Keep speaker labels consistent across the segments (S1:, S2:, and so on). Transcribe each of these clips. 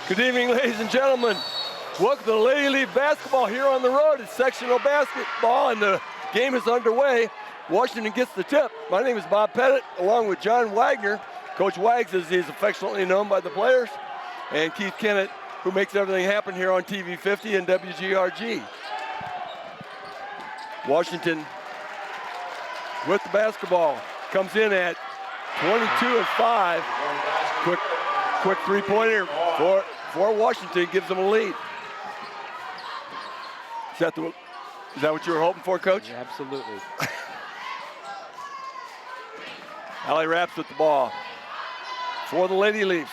S1: Good evening, ladies and gentlemen. Welcome to Lady League basketball here on the road. It's sectional basketball, and the game is underway. Washington gets the tip. My name is Bob Pettit, along with John Wagner. Coach Wags, as he's affectionately known by the players, and Keith Kennett, who makes everything happen here on TV 50 and WGRG. Washington with the basketball comes in at 22-5. Quick three-pointer for Washington, gives them a lead. Is that what you were hoping for, Coach?
S2: Yeah, absolutely.
S1: Allie Raps with the ball for the Lady Leafs.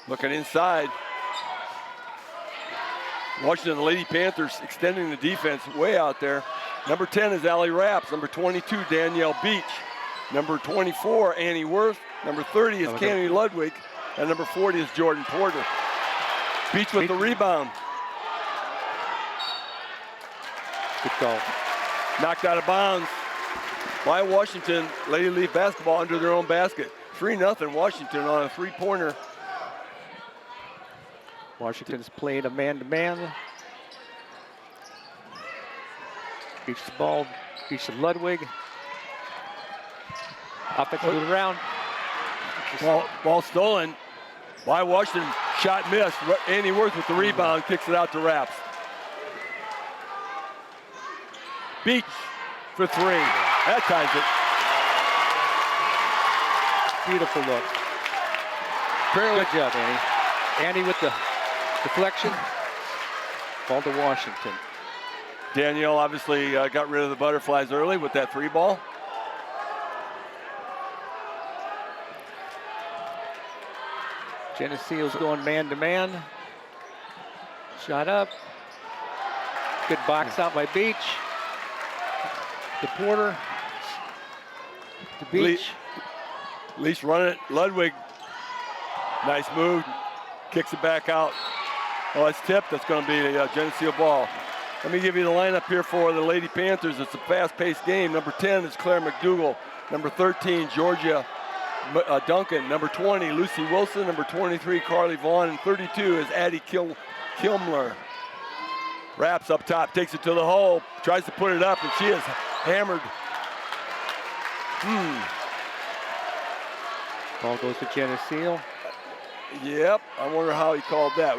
S1: Looking inside. Washington, the Lady Panthers extending the defense way out there. Number 10 is Allie Raps. Number 22, Danielle Beach. Number 24, Annie Worth. Number 30 is Candy Ludwig. And number 40 is Jordan Porter. Beach with the rebound.
S2: Good goal.
S1: Knocked out of bounds by Washington. Lady Leaf basketball under their own basket. 3-0 Washington on a three-pointer.
S2: Washington's playing a man-to-man. Beach the ball, Beach to Ludwig. Offensive round.
S1: Ball stolen by Washington. Shot missed. Annie Worth with the rebound, kicks it out to Raps. Beach for three. That ties it.
S2: Beautiful look. Good job, Annie. Annie with the deflection. Ball to Washington.
S1: Danielle obviously got rid of the butterflies early with that three ball.
S2: Geneseo's going man-to-man. Shot up. Good box out by Beach. To Porter. To Beach.
S1: Leafs run it. Ludwig. Nice move. Kicks it back out. Oh, it's tipped. That's going to be a Geneseo ball. Let me give you the lineup here for the Lady Panthers. It's a fast-paced game. Number 10 is Claire McDougall. Number 13, Georgia Duncan. Number 20, Lucy Wilson. Number 23, Carly Vaughn. And 32 is Addie Kilmler. Raps up top, takes it to the hole, tries to put it up, and she is hammered.
S2: Ball goes to Geneseo.
S1: Yep, I wonder how he called that.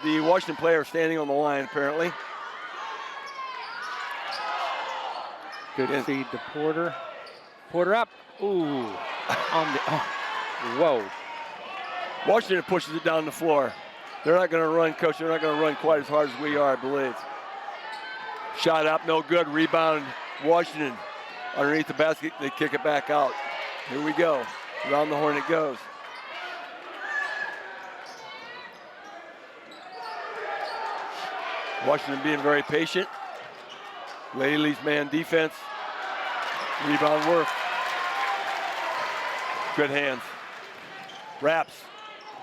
S1: The Washington player standing on the line, apparently.
S2: Good feed to Porter. Porter up. Ooh. Whoa.
S1: Washington pushes it down the floor. They're not going to run, Coach. They're not going to run quite as hard as we are, I believe. Shot up, no good. Rebound, Washington. Underneath the basket, they kick it back out. Here we go. Around the horn it goes. Washington being very patient. Lady Leafs man defense. Rebound Worth. Good hands. Raps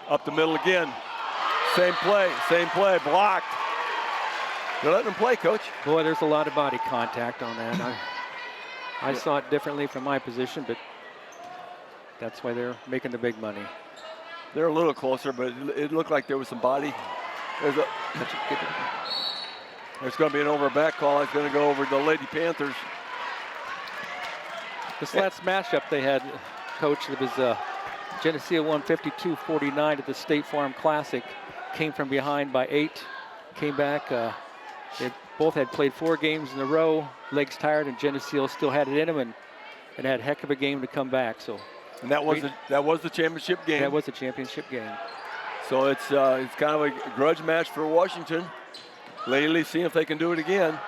S1: up the middle again. Same play, blocked. They're letting them play, Coach.
S2: Boy, there's a lot of body contact on that. I saw it differently from my position, but that's why they're making the big money.
S1: They're a little closer, but it looked like there was some body. There's going to be an over-back call. It's going to go over the Lady Panthers.
S2: This last matchup they had, Coach, it was Geneseo won 52-49 at the State Farm Classic. Came from behind by 8, came back. They both had played 4 games in a row, legs tired, and Geneseo still had it in them and had a heck of a game to come back. So,
S1: and that was the championship game.
S2: That was the championship game.
S1: So it's kind of a grudge match for Washington. Lady Leafs seeing if they can do it again.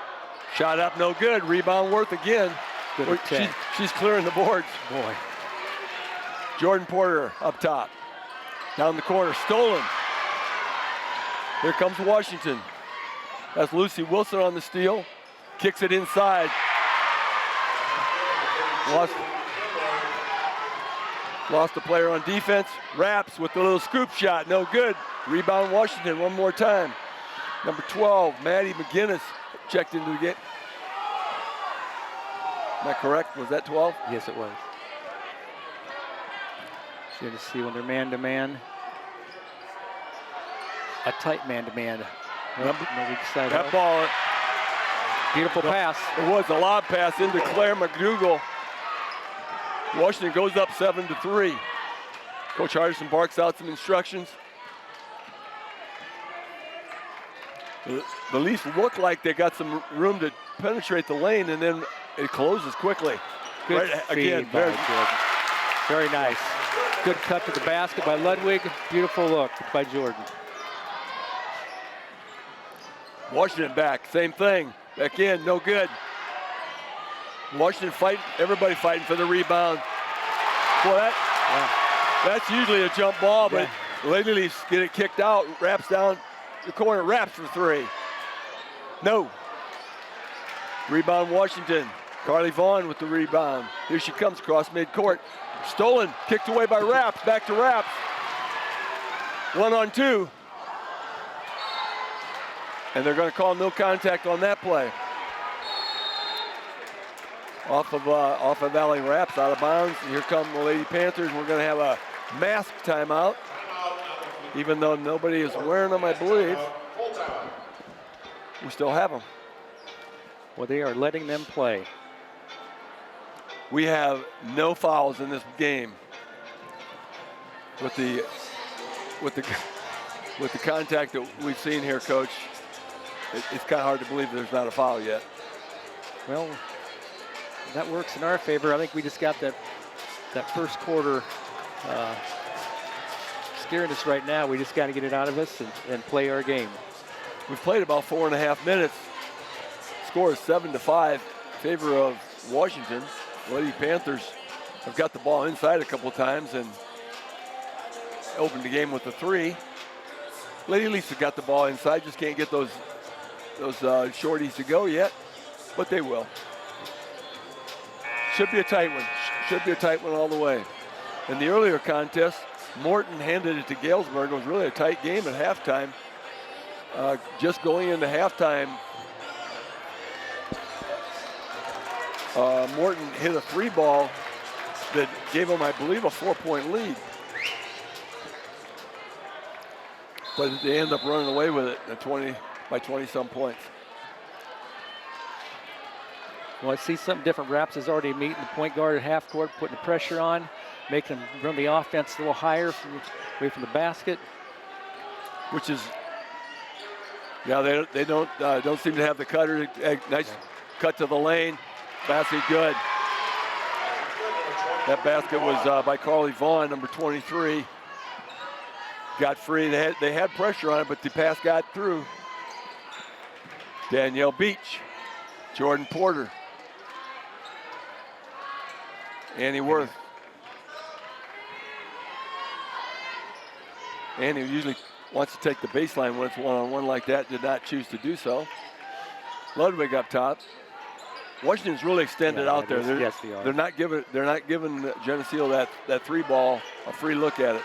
S1: Shot up, no good. Rebound Worth again. She's clearing the boards.
S2: Boy.
S1: Jordan Porter up top. Down the corner, stolen. Here comes Washington. That's Lucy Wilson on the steal. Kicks it inside. Lost a player on defense. Raps with the little scoop shot, no good. Rebound Washington one more time. Number 12, Maddie McGinnis checked into the game. Am I correct? Was that 12?
S2: Yes, it was. Geneseo when they're man-to-man. A tight man-to-man.
S1: That ball,
S2: beautiful pass.
S1: it was a lob pass into Claire McDougal. Washington goes up 7-3. Coach Hardison barks out some instructions. The Leafs look like they got some room to penetrate the lane, and then it closes quickly.
S2: Good
S1: right,
S2: feed
S1: again,
S2: by Jordan. Very nice. Good cut to the basket by Ludwig. Beautiful look by Jordan.
S1: Washington back, same thing. Back in, no good. Washington fight, everybody fighting for the rebound. Boy, that's usually a jump ball, but Lady Leafs get it kicked out, wraps down the corner, wraps for three. No. Rebound Washington. Carly Vaughn with the rebound. Here she comes across midcourt. Stolen, kicked away by Raps, back to Raps. 1-on-2. And they're going to call no contact on that play. Off of Valley Raps, out of bounds. Here come the Lady Panthers. We're going to have a mask timeout, even though nobody is wearing them, I believe. We still have them.
S2: Well, they are letting them play.
S1: We have no fouls in this game. With the contact that we've seen here, Coach, it's kind of hard to believe there's not a foul yet.
S2: Well, that works in our favor. I think we just got that first quarter steering us right now. We just got to get it out of us and play our game.
S1: We've played about 4.5 minutes. Score is 7-5 in favor of Washington. Lady Panthers have got the ball inside a couple times and opened the game with a three. Lady Leafs have got the ball inside, just can't get those shorties to go yet, but they will. Should be a tight one. Should be a tight one all the way. In the earlier contest, Morton handed it to Galesburg. It was really a tight game at halftime. Just going into halftime, Morton hit a three ball that gave him, I believe, a 4-point lead. But they end up running away with it at 20-some points.
S2: Well, I see something different. Raps is already meeting the point guard at half court, putting the pressure on, making them run the offense a little higher away from the basket.
S1: Which is, yeah, they don't seem to have the cutter. Nice cut to the lane. Basket good. That basket was by Carly Vaughn, number 23. Got free. They had pressure on it, but the pass got through. Danielle Beach, Jordan Porter, Annie Worth. Annie usually wants to take the baseline when it's one-on-one like that. Did not choose to do so. Ludwig up top. Washington's really extended out there.
S2: Yes, they are.
S1: They're not giving Geneseo that three ball a free look at it.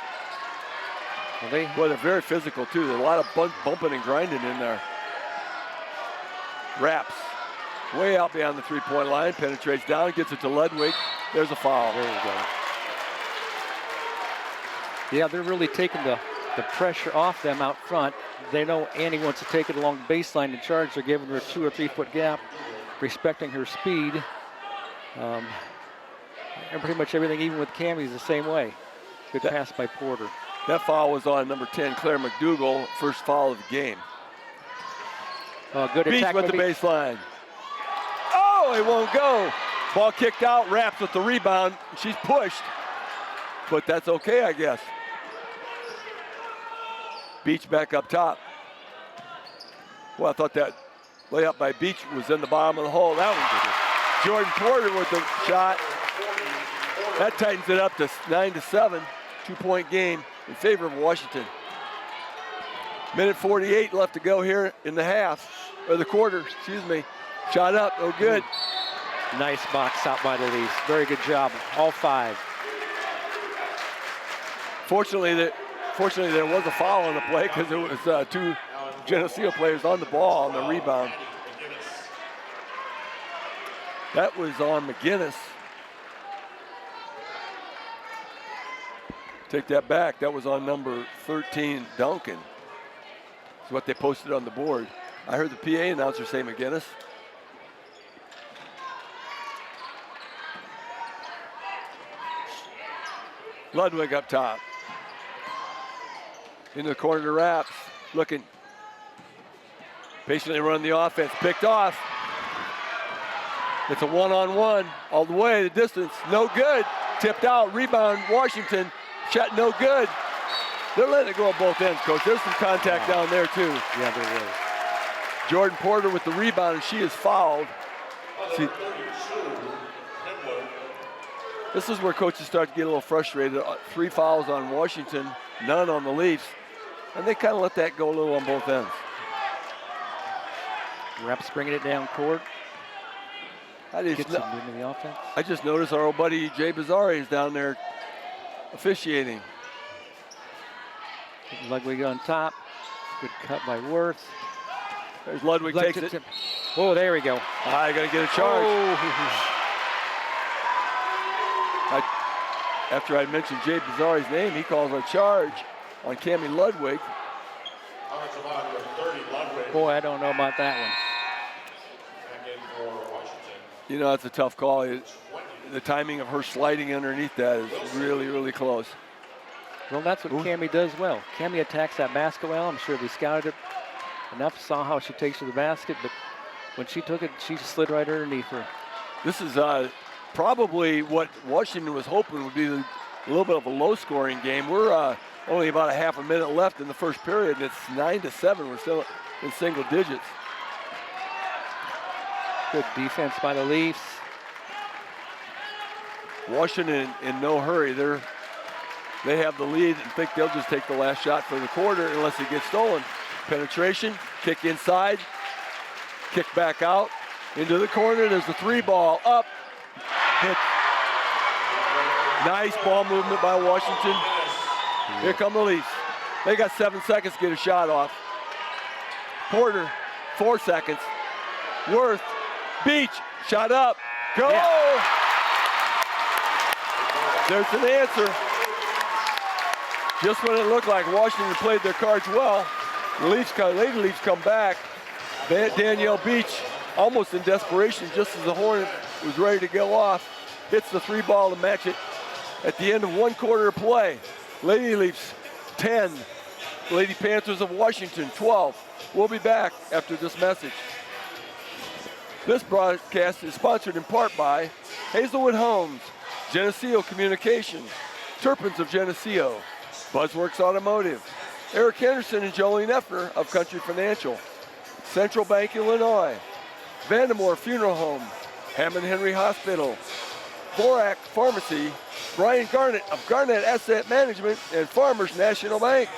S1: Well, they're very physical too. There's a lot of bumping and grinding in there. Raps way out beyond the three-point line, penetrates down, gets it to Ludwig. There's a foul.
S2: There you go. Yeah, they're really taking the pressure off them out front. They know Annie wants to take it along the baseline and charge. They're giving her a 2 or 3 foot gap, respecting her speed. And pretty much everything, even with Cammie, is the same way. Good pass by Porter.
S1: That foul was on number 10, Claire McDougal, first foul of the game.
S2: Good
S1: Beach
S2: attack
S1: with the baseline. Oh, it won't go. Ball kicked out, Raps with the rebound. She's pushed, but that's okay, I guess. Beach back up top. Well, I thought that layup by Beach was in the bottom of the hole. That was Jordan Porter with the shot. That tightens it up to 9-7, 2-point game in favor of Washington. Minute 48 left to go here in the half, or the quarter, excuse me. Shot up, no good.
S2: Nice box out by the Leafs. Very good job, all 5.
S1: Fortunately, there was a foul on the play because it was 2 Geneseo players on the ball on the rebound. That was on McGinnis. Take that back. That was on number 13, Duncan. That's what they posted on the board. I heard the PA announcer say McGinnis. Ludwig up top. In the corner to Raps. Looking. Patiently running the offense. Picked off. It's a one-on-one. All the way, the distance. No good. Tipped out. Rebound, Washington. Shot no good. They're letting it go on both ends, Coach. There's some contact down there, too.
S2: Yeah, there was.
S1: Jordan Porter with the rebound, and she is fouled. See, this is where coaches start to get a little frustrated. 3 fouls on Washington, none on the Leafs. And they kind of let that go a little on both ends.
S2: Reps bringing it down court. Gets some movement in the offense.
S1: I just noticed our old buddy Jay Bazzari is down there officiating.
S2: Ludwig on top. Good cut by Worth.
S1: There's Ludwig takes it.
S2: Oh, there we go.
S1: I got to get a charge.
S2: Oh.
S1: After I mentioned Jay Bazzari's name, he calls a charge on Cammie Ludwig.
S2: Boy, I don't know about that one.
S1: You know, that's a tough call. The timing of her sliding underneath that is really, really close.
S2: Well, that's what Cammie does well. Cammie attacks that basket well. I'm sure they scouted it enough, saw how she takes to the basket, but when she took it, she slid right underneath her.
S1: This is probably what Washington was hoping would be a little bit of a low-scoring game. We're only about a half a minute left in the first period, and it's 9-7. We're still in single digits.
S2: Good defense by the Leafs.
S1: Washington in no hurry. They have the lead and think they'll just take the last shot for the quarter unless it gets stolen. Penetration, kick inside, kick back out, into the corner. There's the 3 ball, up, hit. Nice ball movement by Washington. Here come the Leafs. They got 7 seconds to get a shot off. Porter, 4 seconds. Worth, Beach, shot up, go! Yeah. There's an answer. Just when it looked like Washington played their cards well, the Leafs come back. Danielle Beach, almost in desperation, just as the Hornet was ready to go off, hits the 3 ball to match it at the end of 1 quarter of play. Lady Leafs, 10. Lady Panthers of Washington, 12. We'll be back after this message. This broadcast is sponsored in part by Hazelwood Homes, Geneseo Communications, Turpins of Geneseo, Buzzworks Automotive, Eric Henderson and Jolene Effner of Country Financial, Central Bank, Illinois, Vandemore Funeral Home, Hammond Henry Hospital, Borac Pharmacy, Brian Garnett of Garnett Asset Management, and Farmers National Bank.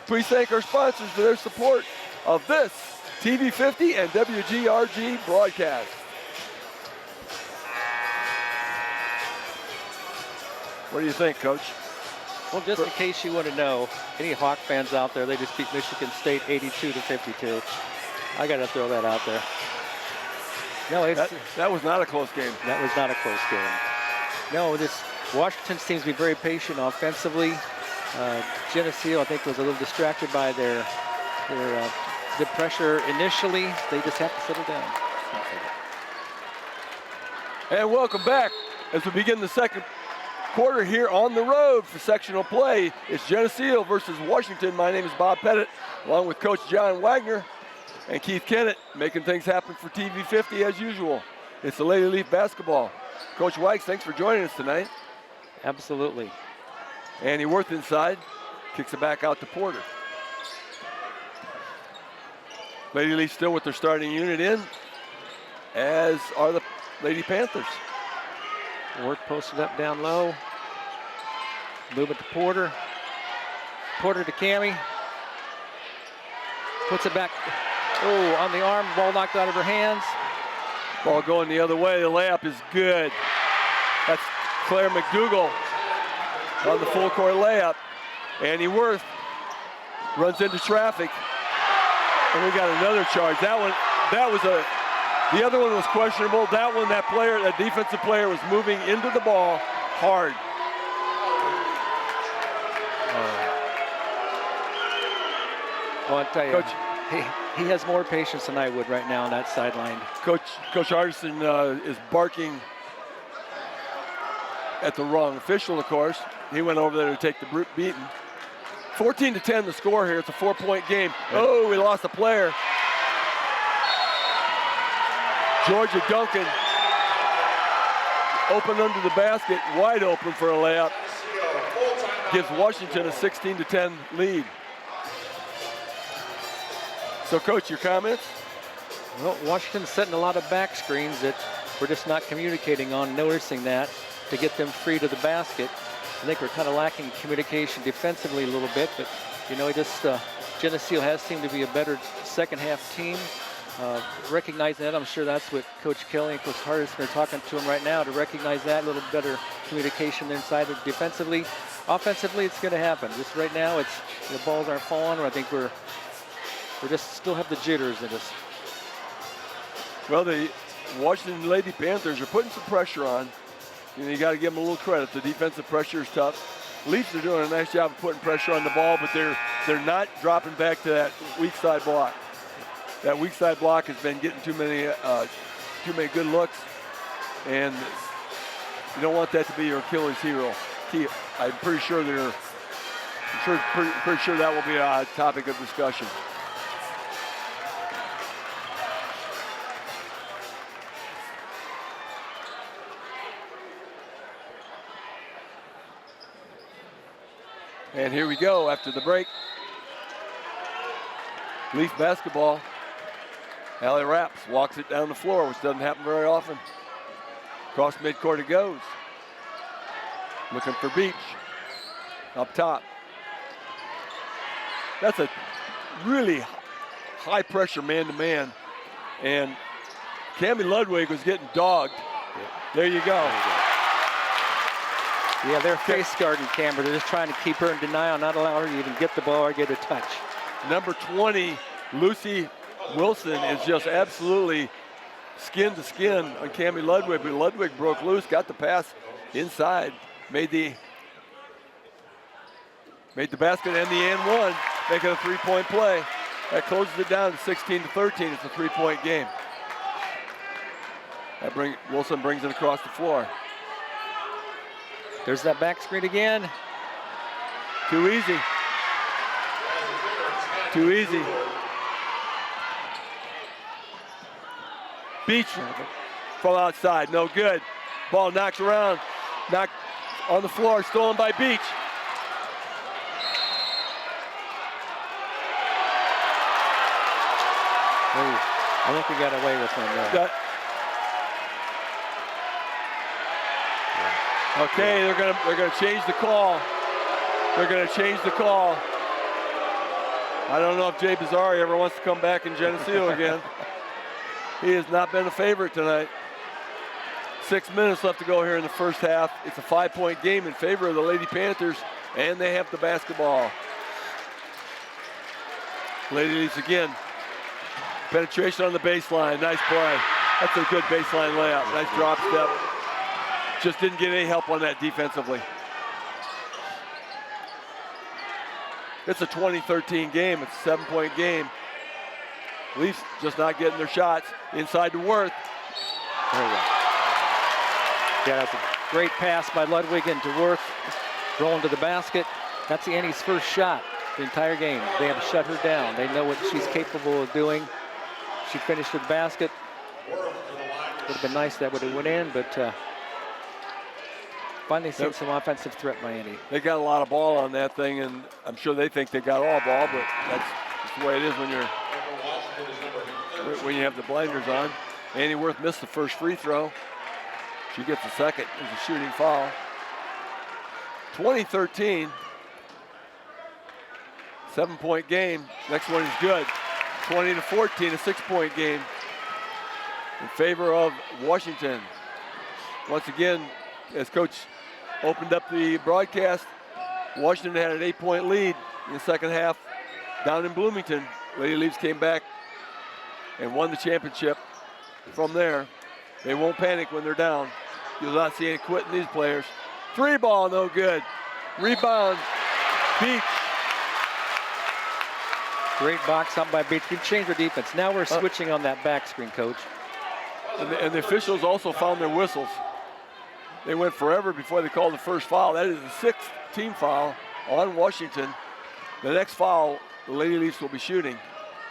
S1: Please thank our sponsors for their support of this TV50 and WGRG broadcast. What do you think, Coach?
S2: Well, just in case you want to know, any Hawk fans out there, they just beat Michigan State 82-52. I got to throw that out there. No,
S1: that was not a close game.
S2: That was not a close game. No, this Washington seems to be very patient offensively. Geneseo, I think, was a little distracted by their good pressure initially. They just have to settle down.
S1: And welcome back as we begin the second quarter here on the road for sectional play. It's Geneseo versus Washington. My name is Bob Pettit, along with Coach John Wagner and Keith Kennett, making things happen for TV50 as usual. It's the Lady Leaf basketball. Coach Wags, thanks for joining us tonight.
S2: Absolutely.
S1: Annie Worth inside, kicks it back out to Porter. Lady Leaf still with their starting unit in, as are the Lady Panthers.
S2: Worth posted up down low. Move it to Porter. Porter to Cammie. Puts it back. Oh, on the arm, ball knocked out of her hands.
S1: Ball going the other way, the layup is good. That's Claire McDougall on the full court layup. Annie Worth runs into traffic. And we got another charge. The other one was questionable. That one, that defensive player was moving into the ball hard.
S2: Well, I tell you,
S1: Coach,
S2: he has more patience than I would right now on that sideline.
S1: Coach Hardison is barking at the wrong official, of course. He went over there to take the beating. 14-10 the score here. It's a 4-point game. Oh, we lost a player. Georgia Duncan open under the basket, wide open for a layup. Gives Washington a 16-10 lead. So, Coach, your comments?
S2: Well, Washington's setting a lot of back screens that we're just not communicating on, noticing that to get them free to the basket. I think we're kind of lacking communication defensively a little bit, but you know, Geneseo has seemed to be a better second half team. Recognizing that, I'm sure that's what Coach Kelly and Coach Hardison are talking to him right now, to recognize that, a little better communication inside it defensively. Offensively, it's going to happen. Just right now, the balls aren't falling, or I think we're just still have the jitters in us.
S1: Well, the Washington Lady Panthers are putting some pressure on. You know, you got to give them a little credit. The defensive pressure is tough. Leafs are doing a nice job of putting pressure on the ball, but they're not dropping back to that weak side block. That weak side block has been getting too many good looks, and you don't want that to be your Achilles heel. I'm pretty sure pretty sure that will be a topic of discussion. And here we go after the break. Leaf basketball. Allie Rapps walks it down the floor, which doesn't happen very often. Across midcourt it goes. Looking for Beach. Up top. That's a really high pressure man-to-man. And Cammie Ludwig was getting dogged.
S2: Yeah.
S1: There you go.
S2: Yeah, they're face guarding Camber. They're just trying to keep her in denial, not allow her to even get the ball or get a touch.
S1: Number 20, Lucy Wilson, is just absolutely skin to skin on Cammie Ludwig, but Ludwig broke loose, got the pass inside, made the basket and the and one, making a three-point play. That closes it down to 16-13. It's a three-point game. Wilson brings it across the floor.
S2: There's that back screen again.
S1: Too easy. Too easy. Beach from outside, no good. Ball knocks around, knocked on the floor, stolen by Beach.
S2: Oh, I think we got away with one there.
S1: Okay, they're gonna change the call. They're gonna change the call. I don't know if Jay Bazzari ever wants to come back in Geneseo again. He has not been a favorite tonight. 6 minutes left to go here in the first half. It's a 5-point game in favor of the Lady Panthers, and they have the basketball. Lady Leafs again. Penetration on the baseline, nice play. That's a good baseline layup, nice drop step. Just didn't get any help on that defensively. It's a 20-13 game. It's a 7-point game. Leafs just not getting their shots. Inside to Worth.
S2: There we go. Yeah, that's a great pass by Ludwig into Worth. Rolling to the basket. That's Annie's first shot the entire game. They have shut her down. They know what she's capable of doing. She finished with the basket. Would have been nice that would have went in, but finally seen some offensive threat by Annie.
S1: They got a lot of ball on that thing, and I'm sure they think they got all ball, but that's the way it is when you have the blinders on. Annie Worth missed the first free throw. She gets the second. It's a shooting foul. 20-13. 7-point game. Next one is good. 20-14, a 6-point game in favor of Washington. Once again, as Coach opened up the broadcast, Washington had an 8-point lead in the second half down in Bloomington. Lady Leafs came back and won the championship from there. They won't panic when they're down. You'll not see any quitting these players. Three ball, no good. Rebound, Beach.
S2: Great box out by Beach. We've changed our defense. Now we're switching on that back screen, Coach.
S1: And the officials also found their whistles. They went forever before they called the first foul. That is the 6th team foul on Washington. The next foul, the Lady Leafs will be shooting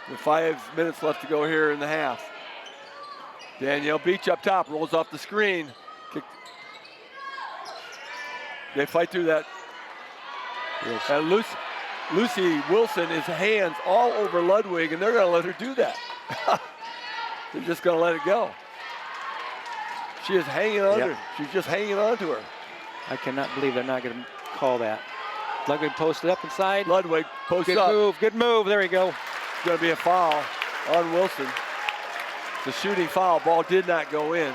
S1: with 5 minutes left to go here in the half. Danielle Beach up top, rolls off the screen. They fight through that.
S2: Yes.
S1: And Lucy Wilson is hands all over Ludwig, and they're going to let her do that. They're just going to let it go. She is hanging on her. She's just hanging on to her.
S2: I cannot believe they're not going to call that. Ludwig posted up inside.
S1: Ludwig posted
S2: good
S1: up.
S2: Good move. There you go.
S1: It's going to be a foul on Wilson. The shooting foul. Ball did not go in.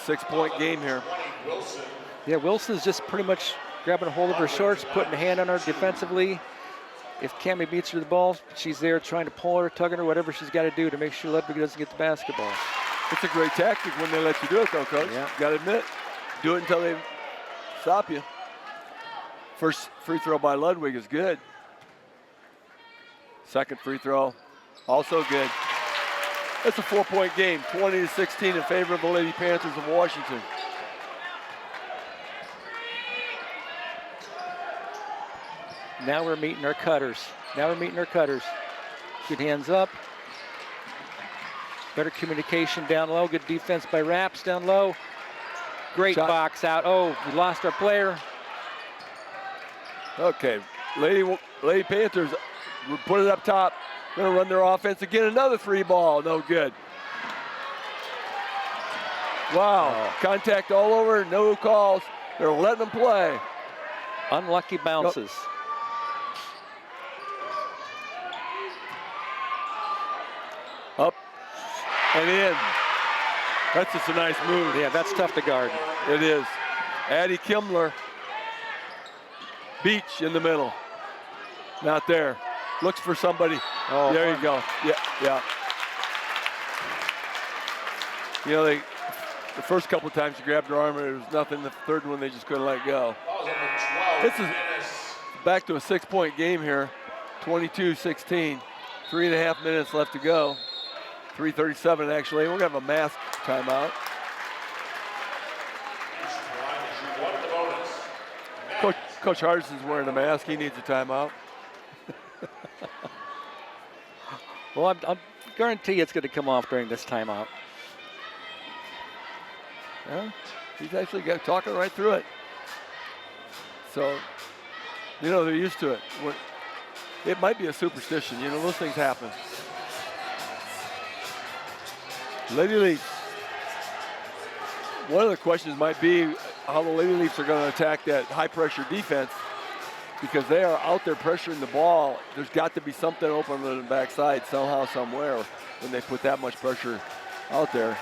S1: 6-point game here.
S2: Yeah, Wilson's just pretty much grabbing a hold of her shorts, putting a hand on her defensively. If Cammie beats her to the ball, she's there trying to pull her, tugging her, whatever she's got to do to make sure Ludwig doesn't get the basketball.
S1: It's a great tactic when they let you do it, though, Coach.
S2: Yeah.
S1: Got to admit, do it until they stop you. First free throw by Ludwig is good. Second free throw, also good. It's a 4-point game, 20-16 in favor of the Lady Panthers of Washington.
S2: Now we're meeting our cutters. Good hands up. Better communication down low. Good defense by Raps down low. Great
S1: Shot.
S2: box out. Oh, we lost our player.
S1: Okay, Lady Panthers will put it up top. Going to run their offense again. Another 3 ball, no good. Wow, contact all over, no calls. They're letting them play.
S2: Unlucky bounces.
S1: Up and in. That's just a nice move.
S2: Yeah, that's tough to guard.
S1: It is. Addie Kimler. Beach in the middle. Not there. Looks for somebody.
S2: Oh,
S1: there you go. Yeah. You know, the first couple of times you grabbed her arm, there was nothing. The third one, they just couldn't let go. This is back to a 6-point game here. 22-16. 3.5 minutes left to go. 3:37 actually. We're gonna have a mask timeout. Coach Hardison's wearing a mask. He needs a timeout.
S2: Well, I guarantee it's going to come off during this timeout.
S1: Yeah, he's actually talking right through it. So, you know, they're used to it. It might be a superstition. You know, those things happen. Lady Leafs. One of the questions might be how the Lady Leafs are going to attack that high-pressure defense, because they are out there pressuring the ball. There's got to be something open on the backside somehow, somewhere, when they put that much pressure out there.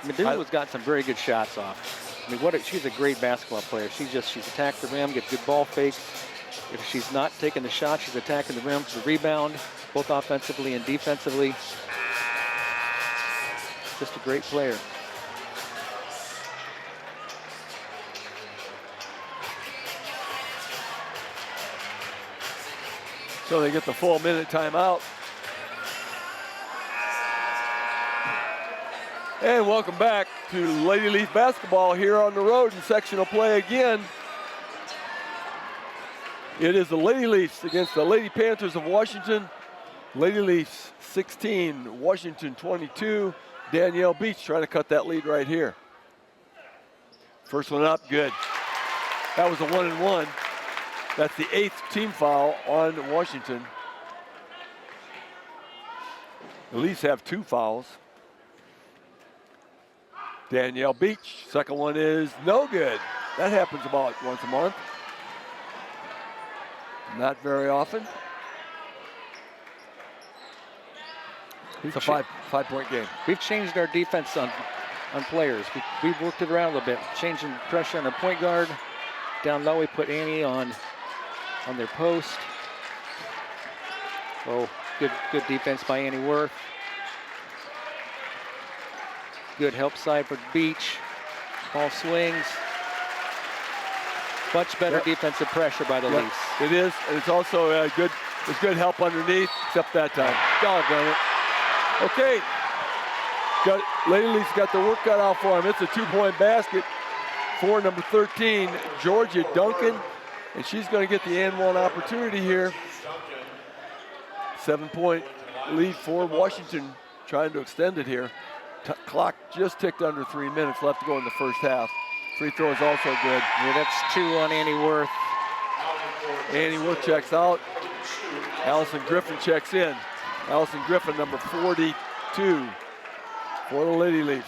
S2: Medulla's got some very good shots off. I mean, she's a great basketball player. She's attacked the rim, gets good ball fakes. If she's not taking the shot, she's attacking the rim for the rebound, both offensively and defensively. Just a great player.
S1: So they get the full minute timeout. And welcome back to Lady Leaf basketball here on the road in sectional play again. It is the Lady Leafs against the Lady Panthers of Washington. Lady Leafs 16, Washington 22. Danielle Beach trying to cut that lead right here. First one up, good. That was a 1-and-1. That's the 8th team foul on Washington. The Leafs have 2 fouls. Danielle Beach, second one is no good. That happens about once a month. Not very often. It's a five-point game.
S2: We've changed our defense on players. We've worked it around a little bit, changing pressure on our point guard. Down low, we put Annie on their post. Oh, good defense by Annie Worth. Good help side for Beach. Ball swings. Much better
S1: Yep.
S2: defensive pressure by the
S1: Yep,
S2: Leafs.
S1: it is, and it's also good. It's good help underneath, except that time. Doggone it. Okay. Lady Leafs got the work cut out for him. It's a 2-point basket for number 13, Georgia Duncan, and she's going to get the and one opportunity here. 7-point lead for Washington, trying to extend it here. Clock just ticked under 3 minutes left to go in the first half. Free throw is also good.
S2: Yeah, that's 2 on Annie Worth.
S1: Annie Worth checks out. Allison Griffin checks in. Allison Griffin, number 42 for the Lady Leafs.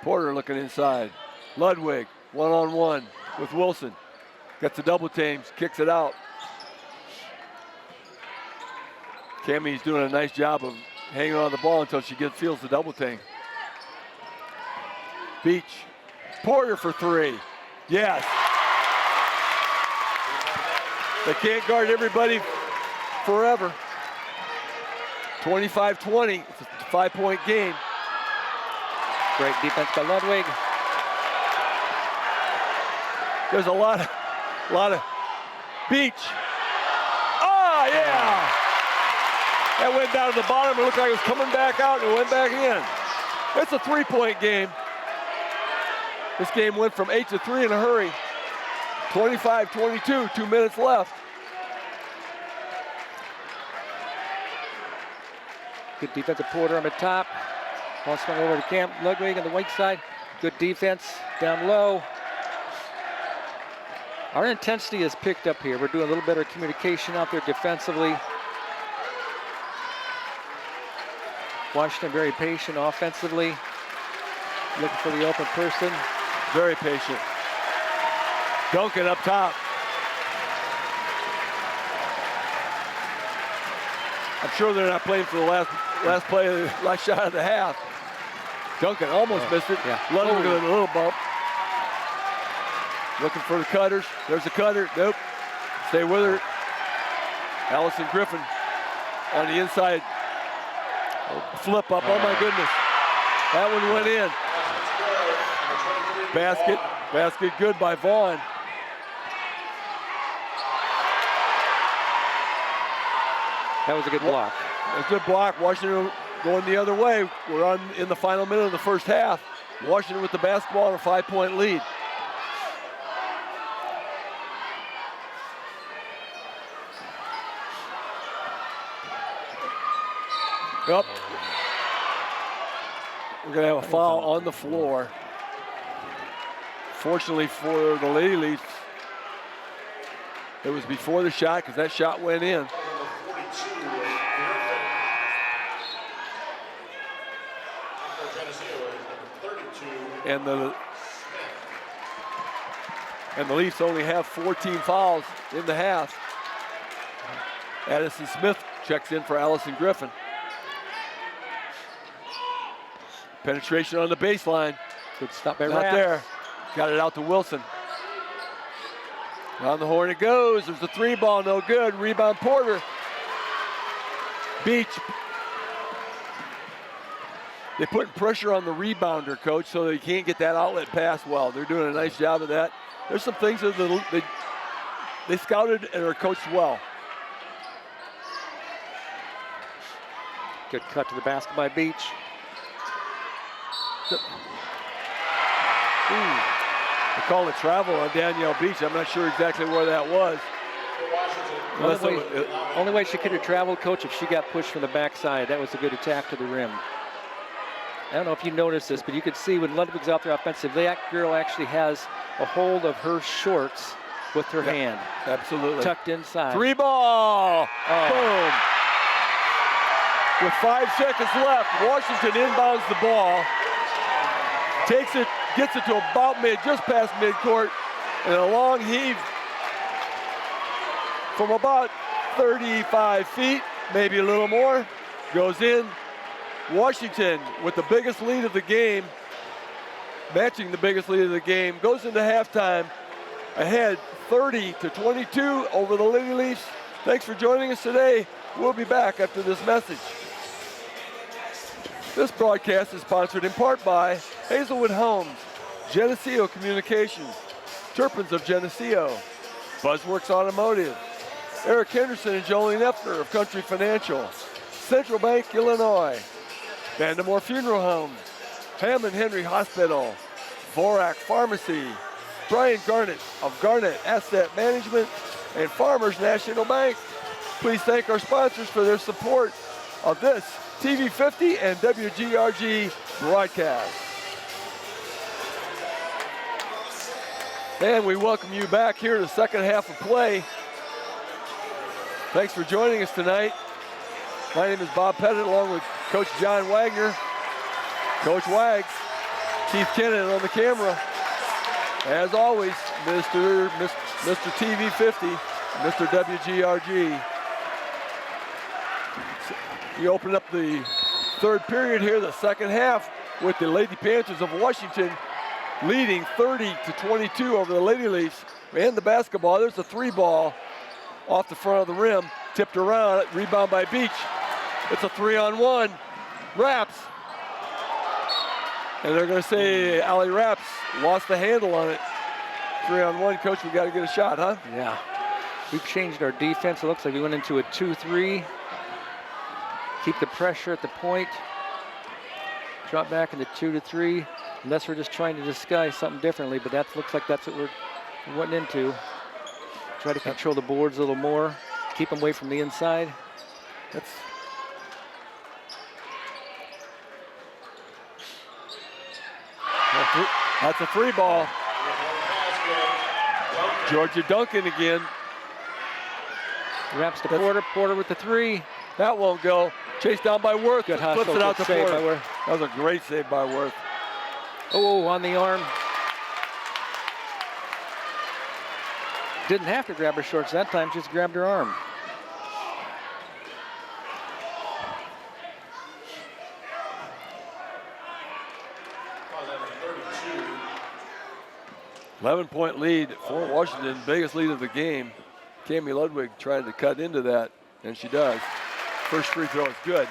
S1: Porter looking inside. Ludwig, one-on-one with Wilson. Gets the double teams, kicks it out. Cammie's doing a nice job of hanging on the ball until she feels the double team. Beach. Porter for 3. Yes. They can't guard everybody forever. 25-20. It's a 5-point game.
S2: Great defense by Ludwig.
S1: There's a lot of Beach. Oh, yeah. That went down to the bottom. It looked like it was coming back out, and it went back in. It's a 3-point game. This game went from 8 to 3 in a hurry. 25-22, 2 minutes left.
S2: Good defensive Porter on the top. Ball swung over to Ludwig on the weak side. Good defense down low. Our intensity is picked up here. We're doing a little better communication out there defensively. Washington very patient offensively. Looking for the open person.
S1: Very patient. Duncan up top. I'm sure they're not playing for the last play, last shot of the half. Duncan almost missed it.
S2: Yeah.
S1: Ludwig with a little bump. Looking for the cutters. There's a cutter. Nope. Stay with her. Allison Griffin on the inside. Flip up. Oh my goodness. That one went in. Basket good by Vaughn.
S2: That was a good block.
S1: A good block. Washington going the other way. We're in the final minute of the first half. Washington with the basketball and a 5-point lead. Yep. We're going to have a foul on the floor. Fortunately for the Lady Leafs, it was before the shot because that shot went in. And the Leafs only have 14 fouls in the half. Addison Smith checks in for Allison Griffin. Penetration on the baseline.
S2: Good stop by
S1: Not
S2: Rapp.
S1: there. Got it out to Wilson. On the horn it goes. There's the 3 ball, no good. Rebound Porter. Beach. They put pressure on the rebounder, coach, so they can't get that outlet pass well. They're doing a nice job of that. There's some things that they scouted and are coached well.
S2: Good cut to the basket by Beach.
S1: They called it travel on Danielle Beach. I'm not sure exactly where that was.
S2: Only way she could have traveled, coach, if she got pushed from the backside. That was a good attack to the rim. I don't know if you noticed this, but you could see when Ludwig's out there offensively, that girl actually has a hold of her shorts with her hand.
S1: Absolutely.
S2: Tucked inside.
S1: 3 ball.
S2: Oh.
S1: Boom. With 5 seconds left, Washington inbounds the ball. Takes it, gets it to about just past midcourt, and a long heave from about 35 feet, maybe a little more, goes in. Washington with the biggest lead of the game, matching the biggest lead of the game, goes into halftime ahead 30-22 over the Lady Leafs. Thanks for joining us today. We'll be back after this message. This broadcast is sponsored in part by Hazelwood Homes, Geneseo Communications, Turpins of Geneseo, Buzzworks Automotive, Eric Henderson and Jolene Effner of Country Financial, Central Bank, Illinois, Vandemore Funeral Home, Hammond Henry Hospital, Vorak Pharmacy, Brian Garnett of Garnett Asset Management, and Farmers National Bank. Please thank our sponsors for their support of this TV 50 and WGRG broadcast. And we welcome you back here to the second half of play. Thanks for joining us tonight. My name is Bob Pettit, along with Coach John Wagner, Coach Wags, Keith Kennan on the camera. As always, Mr. TV 50, Mr. WGRG. You open up the third period here, the second half, with the Lady Panthers of Washington leading 30-22 over the Lady Leafs. And the basketball, there's a 3-ball off the front of the rim, tipped around, rebound by Beach. It's a 3-on-1, Raps. And they're gonna say Allie Raps lost the handle on it. 3-on-1, Coach, we gotta get a shot, huh?
S2: Yeah, we've changed our defense. It looks like we went into a 2-3. Keep the pressure at the point. Drop back into 2-3, unless we're just trying to disguise something differently, but that looks like that's what we're went into. Try to control the boards a little more, keep them away from the inside.
S1: That's a 3-ball. Georgia Duncan again.
S2: Wraps to Porter, Porter with the 3.
S1: That won't go. Chased down by Worth.
S2: Good
S1: Flips
S2: hustle,
S1: it out to
S2: save
S1: Porter.
S2: by Worth.
S1: That was a great save by Worth.
S2: Oh, on the arm. Didn't have to grab her shorts that time, just grabbed her arm.
S1: .11 lead for Washington, biggest lead of the game. Cami Ludwig trying to cut into that, and she does. First free throw is good.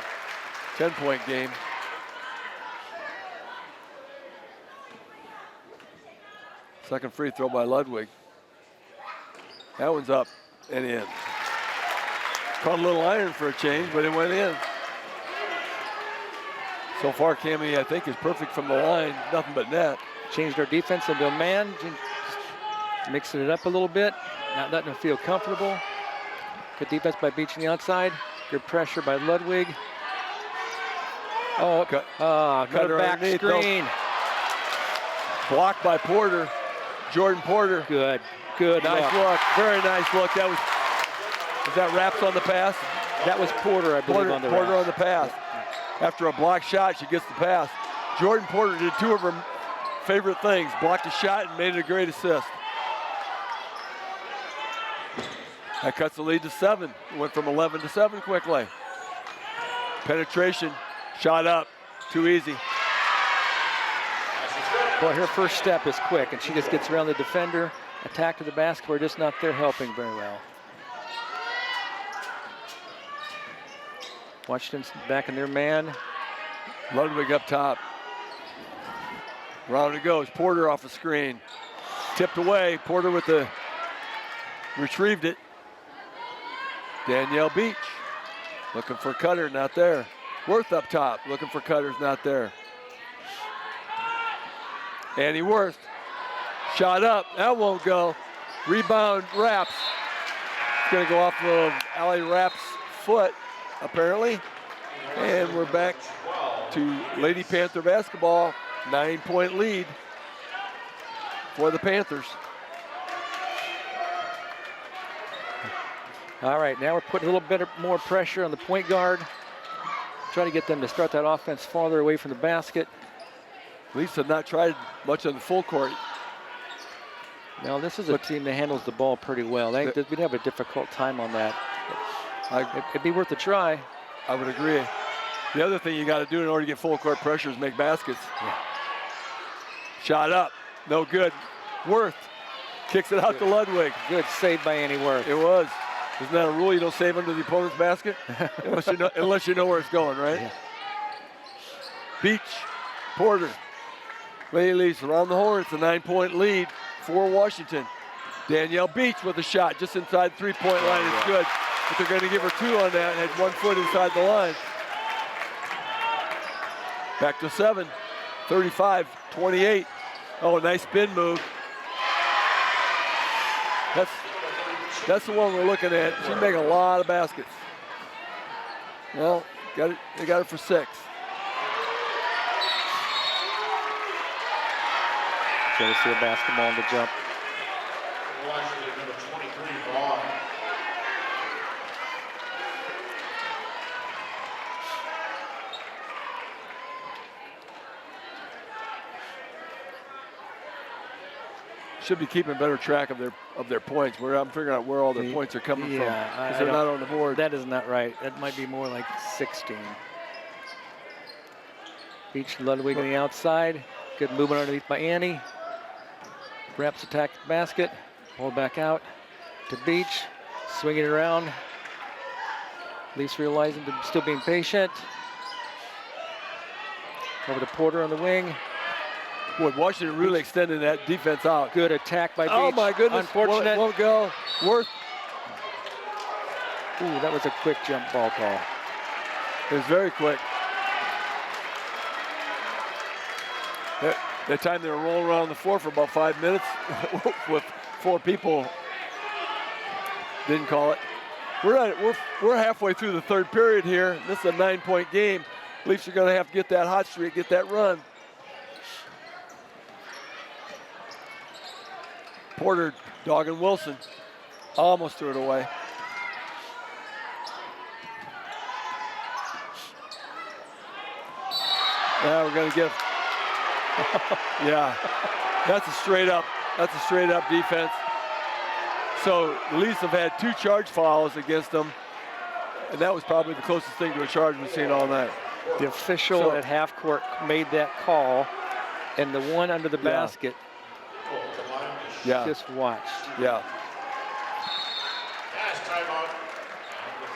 S1: 10-point game. Second free throw by Ludwig. That one's up and in. Caught a little iron for a change, but it went in. So far, Cami, I think, is perfect from the line. Nothing but net.
S2: Changed our defense into a man, mixing it up a little bit, not letting them feel comfortable. Good defense by Beach on the outside. Good pressure by Ludwig. Oh, another back screen.
S1: Blocked by Porter, Jordan Porter.
S2: Good
S1: Nice look, very nice look. That was that Raps on the pass?
S2: That was Porter, I believe, on the
S1: Porter
S2: Raps.
S1: on the pass. After a block shot, she gets the pass. Jordan Porter did 2 of her favorite things, blocked a shot and made it a great assist. That cuts the lead to 7. It went from 11 to 7 quickly. Penetration, shot up, too easy.
S2: Boy, her first step is quick, and she just gets around the defender, attack to the basket. We're just not there helping very well. Washington's back in their man.
S1: Ludwig up top. Round it goes. Porter off the screen. Tipped away. Porter with the retrieved it. Danielle Beach looking for Cutter, not there. Worth up top, looking for Cutters, not there. Annie Worth, shot up, that won't go. Rebound, Raps. It's gonna go off of Allie Raps' foot, apparently. And we're back to Lady Panther basketball, 9-point lead for the Panthers.
S2: All right, now we're putting a little bit more pressure on the point guard. Trying to get them to start that offense farther away from the basket.
S1: Leafs have not tried much on the full court.
S2: Now, this is a team that handles the ball pretty well. We'd have a difficult time on that. It'd be worth a try.
S1: I would agree. The other thing you got to do in order to get full court pressure is make baskets.
S2: Yeah.
S1: Shot up, no good. Worth kicks it out to Ludwig.
S2: Good save by Annie Worth.
S1: It was. Isn't that a rule? You don't save under the opponent's basket? unless you know where it's going, right?
S2: Yeah.
S1: Beach, Porter. Lady Leafs around the horn. It's a 9-point lead for Washington. Danielle Beach with a shot just inside the three-point line. It's good, but they're going to give her 2 on that and had 1 foot inside the line. Back to 7, 35-28. Oh, nice spin move. That's the one we're looking at. She's making a lot of baskets. Well, they got it for 6.
S2: Geneseo basketball on the jump.
S3: Number 23, Vaughn.
S1: Should be keeping better track of their points. I'm figuring out where all their points are coming from because they're not on the board.
S2: That is not right. That might be more like 16. Beach Ludwig on the outside. Good movement underneath by Annie. Raps attack the basket. Pull back out to Beach. Swinging it around. Leafs realizing they're still being patient. Over to Porter on the wing.
S1: Boy, Washington really extended that defense out.
S2: Good attack by Beach.
S1: Oh my goodness!
S2: Unfortunate.
S1: Won't go. Worth.
S2: Ooh, that was a quick jump ball call.
S1: It was very quick. That time they were rolling around the floor for about 5 minutes with 4 people. Didn't call it. We're halfway through the 3rd period here. This is a 9-point game. Leafs are going to have to get that hot streak, get that run. Porter dogging Wilson. Almost threw it away. Yeah, we're going to give. Yeah, that's a straight up defense. So the Leafs have had 2 charge fouls against them, and that was probably the closest thing to a charge we've seen all night.
S2: The official at half court made that call, and the one under the basket just watched.
S1: Yeah.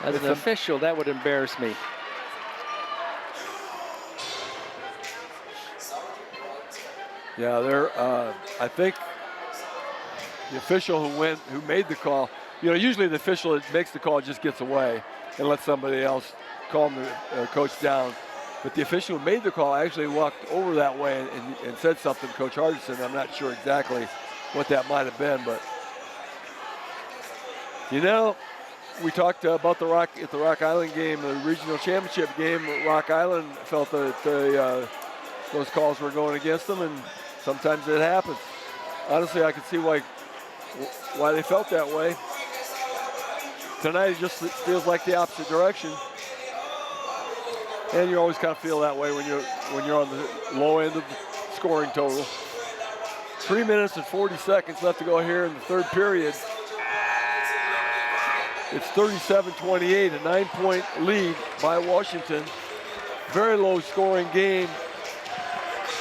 S2: As an official, that would embarrass me.
S1: Yeah, I think the official who made the call, usually the official that makes the call just gets away and lets somebody else calm the coach down. But the official who made the call actually walked over that way and said something to Coach Hardison. I'm not sure exactly what that might have been, but we talked about the Rock Island game, the regional championship game. Rock Island felt that those calls were going against them, and sometimes it happens. Honestly, I can see why they felt that way. Tonight, it just feels like the opposite direction. And you always kind of feel that way when you're on the low end of the scoring total. 3 minutes and 40 seconds left to go here in the 3rd period. It's 37-28, a 9-point lead by Washington. Very low scoring game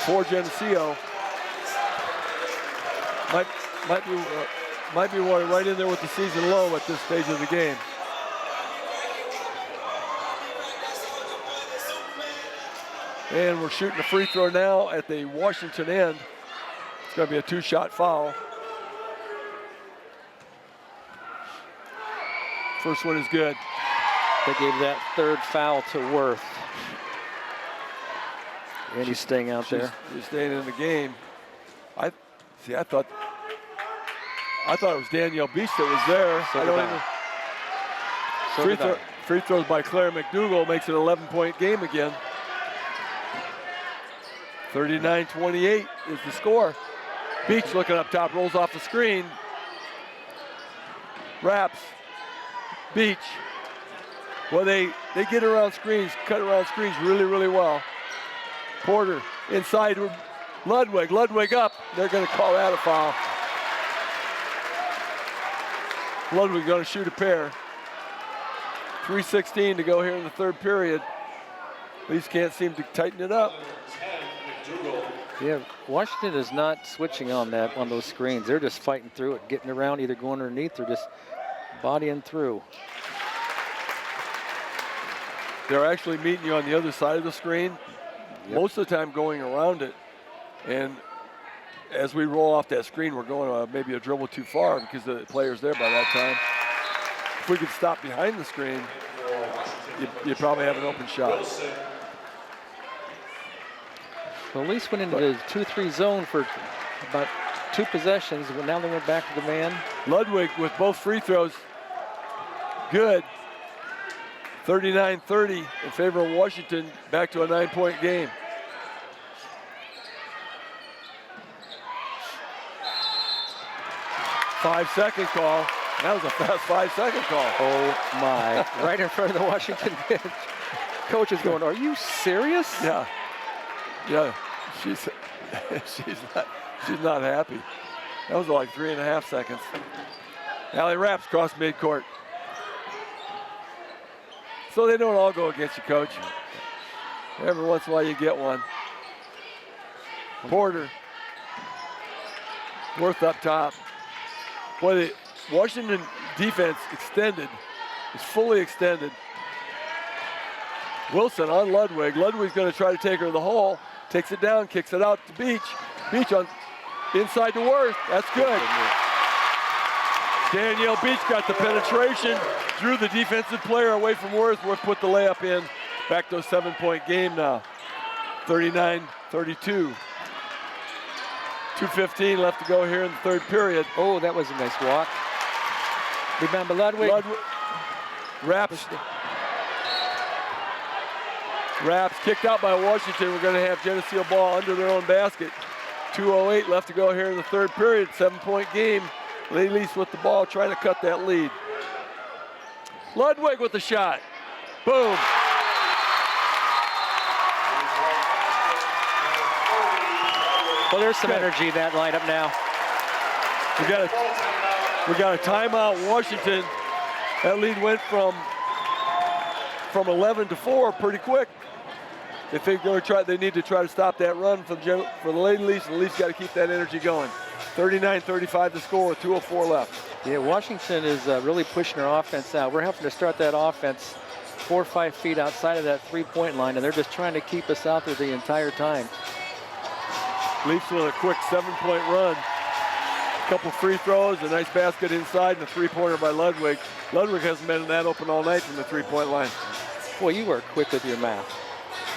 S1: for Geneseo. Might be right in there with the season low at this stage of the game. And we're shooting a free throw now at the Washington end. It's going to be a 2-shot foul. First one is good.
S2: They gave that 3rd foul to Worth. And he's staying out there.
S1: He's staying in the game. I thought it was Danielle Beach that was there. Free throws by Claire McDougall makes it an 11-point game again. 39-28 is the score. Beach looking up top, rolls off the screen. Wraps. Beach. Well, they get around screens, cut around screens really, really well. Porter inside Ludwig. Ludwig up. They're going to call that a foul. Ludwig going to shoot a pair. 3:16 to go here in the 3rd period. Leafs can't seem to tighten it up.
S2: Yeah, Washington is not switching on those screens. They're just fighting through it, getting around, either going underneath or just bodying through.
S1: They're actually meeting you on the other side of the screen. most of the time going around it. And as we roll off that screen, we're going maybe a dribble too far because the player's there by that time. If we could stop behind the screen, you probably have an open shot.
S2: Well, at least went into the 2-3 zone for about 2 possessions. But now they went back to the man.
S1: Ludwig with both free throws. Good. 39-30 in favor of Washington. Back to a 9-point game. Five-second call. That was a fast 5-second call.
S2: Oh my! Right in front of the Washington bench. Coach is going, "Are you serious?"
S1: Yeah. Yeah. She's not happy. That was like 3.5 seconds. Allie Raps cross midcourt. So they don't all go against you, Coach. Every once in a while you get one. Porter. Worth up top. Boy, the Washington defense extended, is fully extended. Wilson on Ludwig. Ludwig's going to try to take her to the hole. Takes it down, kicks it out to Beach. Beach on inside to Worth. That's good. Danielle Beach got the penetration, drew the defensive player away from Worth. Worth put the layup in. Back to a 7-point game now. 39-32. 2:15 left to go here in the third period.
S2: Oh, that was a nice walk. Remember Ludwig.
S1: Raps kicked out by Washington. We're going to have Geneseo ball under their own basket. 2:08 left to go here in the third period. 7-point game. Lady Leafs with the ball trying to cut that lead. Ludwig with the shot. Boom.
S2: Well, there's some energy in that lineup now.
S1: We got a timeout, Washington. That lead went from 11 to 4 pretty quick. They need to try to stop that run for the Lady Leafs, and the Leafs got to keep that energy going. 39-35 to score, 2:04 left.
S2: Yeah, Washington is really pushing their offense out. We're having to start that offense 4 or 5 feet outside of that 3-point line, and they're just trying to keep us out there the entire time.
S1: Leafs with a quick 7-point run. A couple free throws, a nice basket inside, and a 3-pointer by Ludwig. Ludwig hasn't been that open all night from the 3-point line.
S2: Boy, you were quick with your math.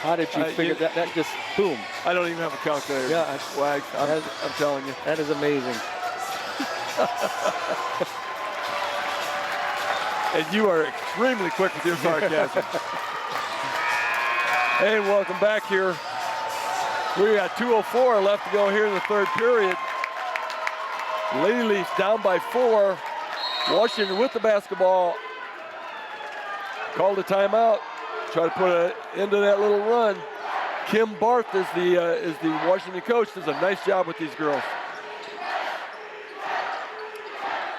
S2: How did you figure that? That just boom.
S1: I don't even have a calculator.
S2: Yeah,
S1: Wags, I'm telling you.
S2: That is amazing.
S1: And you are extremely quick with your sarcasm. Hey, welcome back here. We got 2:04 left to go here in the third period. Lady Leafs down by 4. Washington with the basketball. Called a timeout. Try to put an end to that little run. Kim Barth is the Washington coach. Does a nice job with these girls.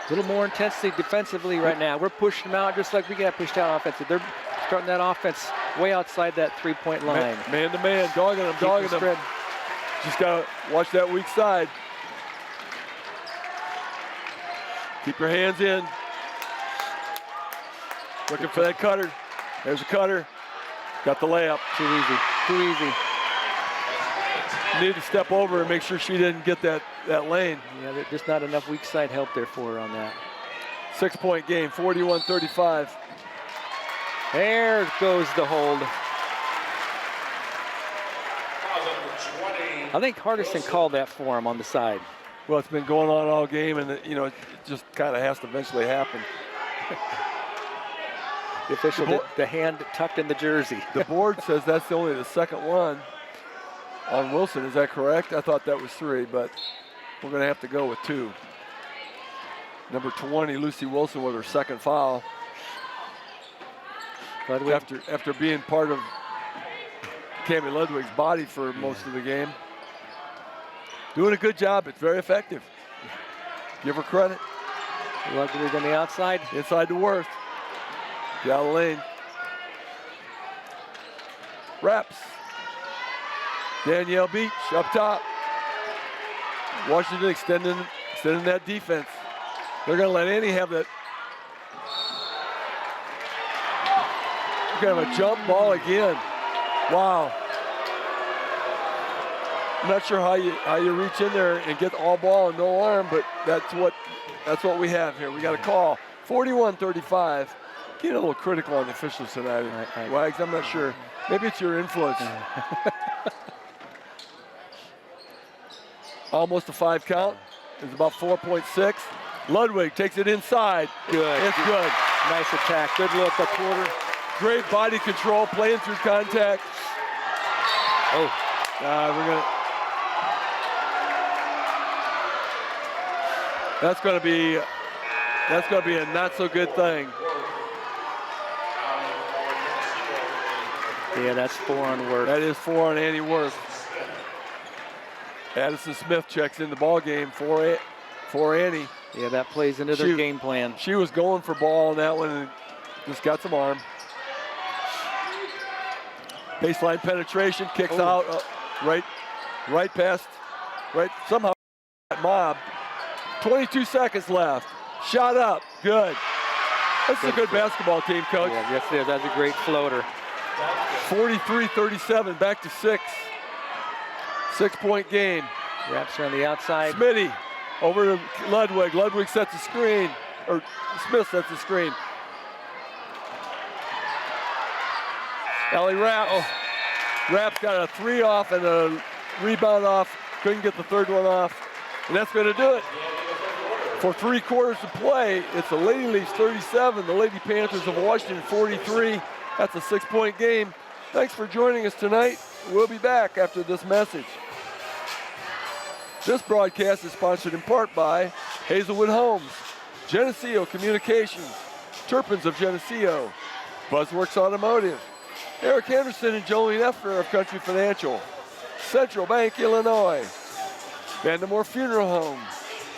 S2: A little more intensity defensively right now. We're pushing them out just like we got pushed out offensively. They're starting that offense way outside that 3-point line.
S1: Man to man, dogging them. Just gotta watch that weak side. Keep your hands in. Looking for that cutter. There's a cutter. Got the layup.
S2: Too easy. Too easy.
S1: Need to step over and make sure she didn't get that lane.
S2: Yeah, there's just not enough weak side help there for her on that.
S1: 6-point game, 41-35.
S2: There goes the hold. I think Hardison called that for him on the side.
S1: Well, it's been going on all game, and it just kind of has to eventually happen.
S2: The official did the hand tucked in the jersey.
S1: The board says that's only the second one on Wilson. Is that correct? I thought that was 3, but we're going to have to go with 2. Number 20, Lucy Wilson, with her second foul. After being part of Cammie Ludwig's body for most of the game. Doing a good job. It's very effective. Give her credit.
S2: Ludwig on the outside.
S1: Inside to Worth. Get out of the lane. Raps. Danielle Beach up top. Washington extending that defense. They're going to let Annie have that. We're going to have a jump ball again. Wow. I'm not sure how you reach in there and get all ball and no arm, but that's what we have here. We got a call, 41-35. Getting a little critical on the officials tonight, Wags. I'm not sure. Maybe it's your influence. Almost a 5 count. It's about 4.6. Ludwig takes it inside.
S2: Good.
S1: It's good.
S2: Nice attack. Good look up Porter.
S1: Great body control, playing through contact.
S2: Oh.
S1: We're gonna. That's gonna be a not so good thing.
S2: Yeah, that's 4 on Worth.
S1: That is 4 on Annie Worth. Addison Smith checks in the ball game for Annie.
S2: Yeah, that plays into their game plan.
S1: She was going for ball on that one and just got some arm. Baseline penetration, kicks out, right past, somehow mob. 22 seconds left. Shot up, good. This is a good basketball team, Coach.
S2: Yeah, yes it is. That's a great floater.
S1: 43-37, back to 6. 6-point game.
S2: Wraps her on the outside.
S1: Smitty over to Ludwig. Ludwig sets the screen, or Smith sets the screen. Ellie Rapp. Rapp's got a 3 off and a rebound off. Couldn't get the third one off. And that's going to do it. For 3 quarters to play, it's the Lady Leafs 37, the Lady Panthers of Washington 43. That's a 6-point game. Thanks for joining us tonight. We'll be back after this message. This broadcast is sponsored in part by Hazelwood Homes, Geneseo Communications, Turpins of Geneseo, Buzzworks Automotive, Eric Henderson and Jolene Effner of Country Financial, Central Bank, Illinois, Vandemore Funeral Home,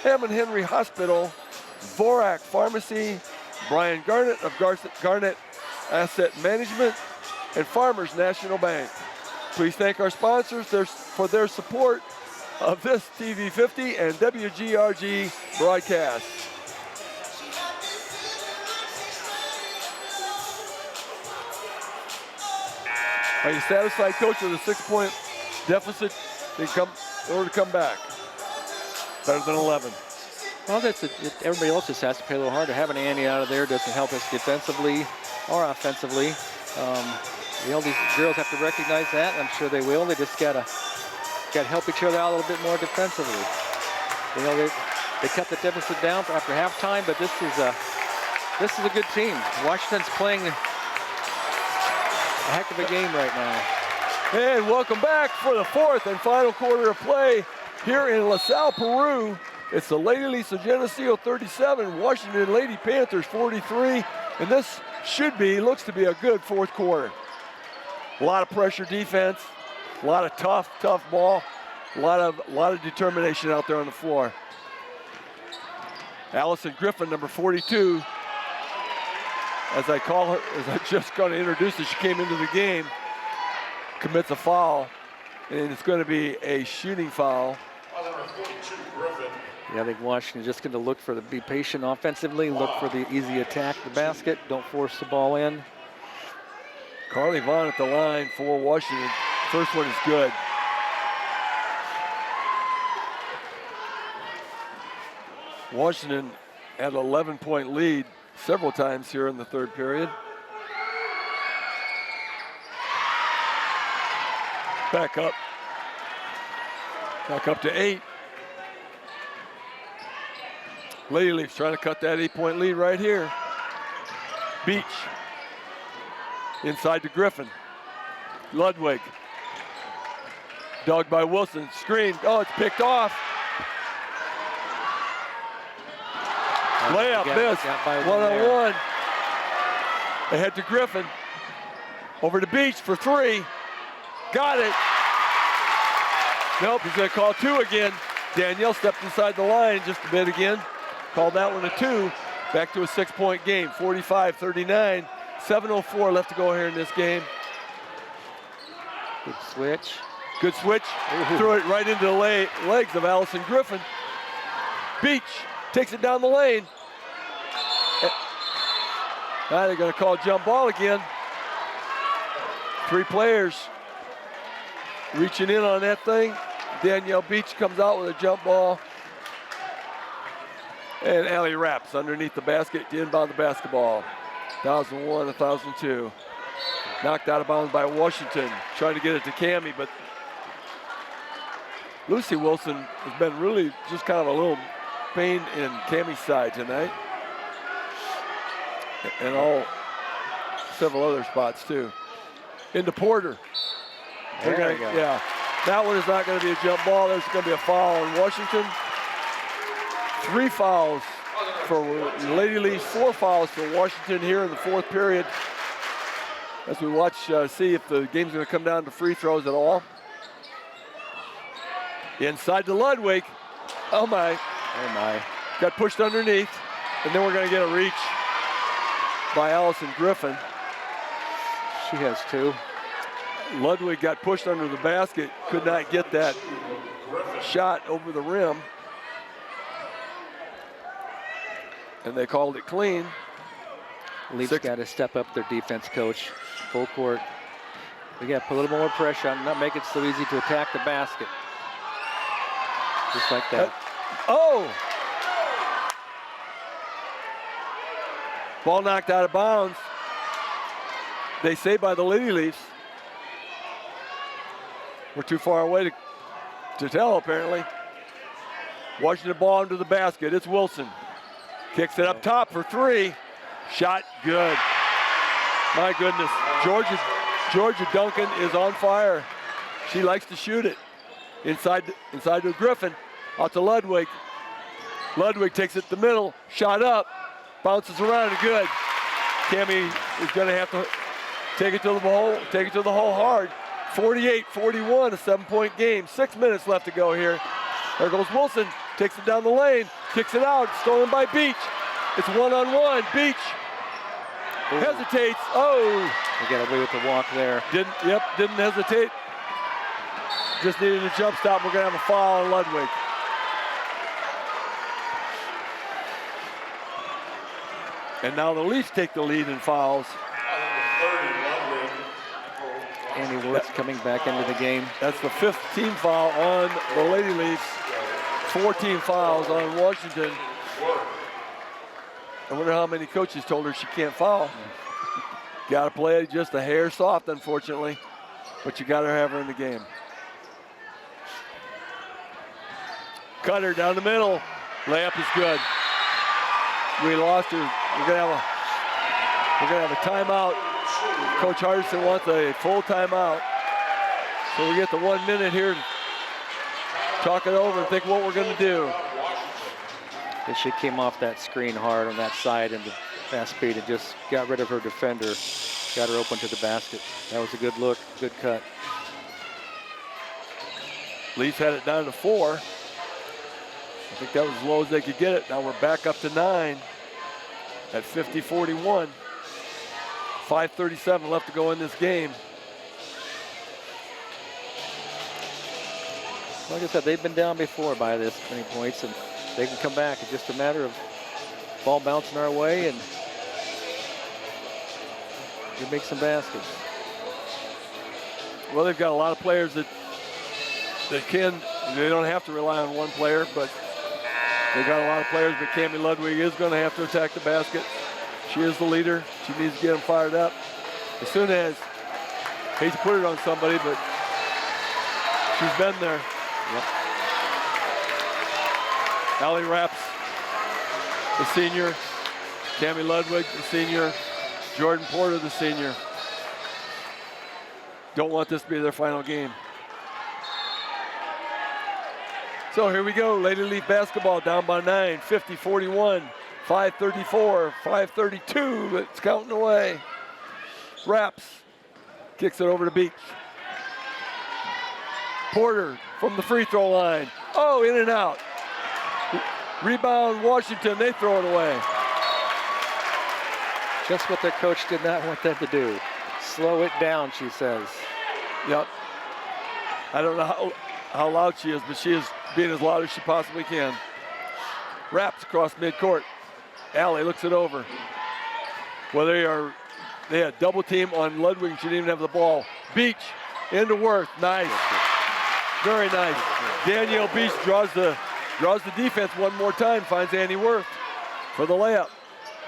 S1: Hammond Henry Hospital, Vorak Pharmacy, Brian Garnett of Garnett Asset Management, and Farmers National Bank. Please thank our sponsors for their support of this TV 50 and WGRG broadcast. Are you satisfied, Coach, with a 6-point deficit in order to come back? Better than 11.
S2: Well, everybody else just has to play a little harder. Having Annie out of there doesn't help us defensively or offensively. These girls have to recognize that. I'm sure they will. They just gotta help each other out a little bit more defensively. They cut the deficit down after halftime, but this is a good team. Washington's playing a heck of a game right now.
S1: And welcome back for the 4th and final quarter of play here in LaSalle, Peru. It's the Lady Leafs of Geneseo 37, Washington Lady Panthers 43, and this looks to be a good 4th quarter. A lot of pressure defense, a lot of tough ball, a lot of determination out there on the floor. Allison Griffin, number 42, as I call her, as I just going to introduce her, she came into the game, commits a foul, and it's going to be a shooting foul.
S2: Yeah, I think Washington's just going to be patient offensively, look for the easy attack to the basket, don't force the ball in.
S1: Carly Vaughn at the line for Washington. First one is good. Washington had an 11-point lead several times here in the 3rd period. Back up to 8. Lady Leafs trying to cut that 8-point lead right here. Beach. Inside to Griffin. Ludwig. Dug by Wilson. Screen. Oh, it's picked off. Layup missed. 1-on-1. Ahead to Griffin. Over to Beach for 3. Got it. Nope, he's going to call 2 again. Danielle stepped inside the line just a bit again. Called that one a 2. Back to a 6-point game. 45-39. 7:04 left to go here in this game.
S2: Good switch.
S1: Good switch.
S2: Ooh.
S1: Threw it right into the legs of Allison Griffin. Beach takes it down the lane. Now they're going to call jump ball again. 3 players reaching in on that thing. Danielle Beach comes out with a jump ball. And Allie Raps underneath the basket to inbound the basketball. 1,001, 1,002. Knocked out of bounds by Washington. Trying to get it to Cammie, but Lucy Wilson has been really just kind of a little pain in Cammie's side tonight. And several other spots too. Into Porter.
S2: There we go.
S1: Yeah, that one is not going to be a jump ball. There's going to be a foul on Washington. 3 fouls for Lady Leafs, 4 fouls for Washington here in the 4th period. As we watch, see if the game's going to come down to free throws at all. Inside to Ludwig. Oh my.
S2: Oh my.
S1: Got pushed underneath. And then we're going to get a reach by Allison Griffin.
S2: She has 2.
S1: Ludwig got pushed under the basket. Could not get that shot over the rim. And they called it clean.
S2: Leafs got to step up their defense, coach. Full court. We got to put a little more pressure on, not make it so easy to attack the basket. Just like that.
S1: Oh! Ball knocked out of bounds. They say by the Lady Leafs. We're too far away to tell, apparently. Washington ball into the basket. It's Wilson. Kicks it up top for 3. Shot good. My goodness. Georgia Duncan is on fire. She likes to shoot it. Inside to Griffin. Out to Ludwig. Ludwig takes it to the middle. Shot up. Bounces around and good. Cammie is going to have to take it to the hole. Take it to the hole hard. 48-41, a 7-point game. 6 minutes left to go here. There goes Wilson. Takes it down the lane. Kicks it out. Stolen by Beach. It's 1-on-1. Beach hesitates. Oh.
S2: They got away with the walk there.
S1: Didn't hesitate. Just needed a jump stop. We're going to have a foul on Ludwig. And now the Leafs take the lead in fouls.
S2: Annie Woods coming back into the game.
S1: That's the 5th team foul on the Lady Leafs. 14 fouls on Washington. I wonder how many coaches told her she can't foul. Got to play it just a hair soft, unfortunately. But you got to have her in the game. Cutter down the middle. Layup is good. We lost her. We're gonna have a timeout. Coach Hardison wants a full timeout. So we get the 1 minute here to talk it over and think what we're going to do.
S2: And she came off that screen hard on that side and the fast speed and just got rid of her defender. Got her open to the basket. That was a good look, good cut.
S1: Leafs had it down to 4. I think that was as low as they could get it. Now we're back up to 9 at 50-41. 5:37 left to go in this game.
S2: Like I said, they've been down before by this many points, and they can come back. It's just a matter of ball bouncing our way, and we make some baskets.
S1: Well, they've got a lot of players that they don't have to rely on one player, but they've got a lot of players, but Cammie Ludwig is going to have to attack the basket. She is the leader. She needs to get them fired up. As soon as, hate to put it on somebody, but she's been there.
S2: Yep.
S1: Allie Raps, the senior. Cammie Ludwig, the senior. Jordan Porter, the senior. Don't want this to be their final game. So here we go, Lady Leaf basketball down by 9, 50-41. 5:34, 5:32, but it's counting away. Raps, kicks it over to Beach. Porter from the free throw line. Oh, in and out. Rebound Washington, they throw it away.
S2: Just what their coach did not want them to do. Slow it down, she says.
S1: Yep. I don't know how loud she is, but she is being as loud as she possibly can. Raps across midcourt. Allie looks it over. Well, they had double team on Ludwig. She didn't even have the ball. Beach into Worth. Nice. Very nice. Danielle Beach draws the defense one more time, finds Annie Worth for the layup.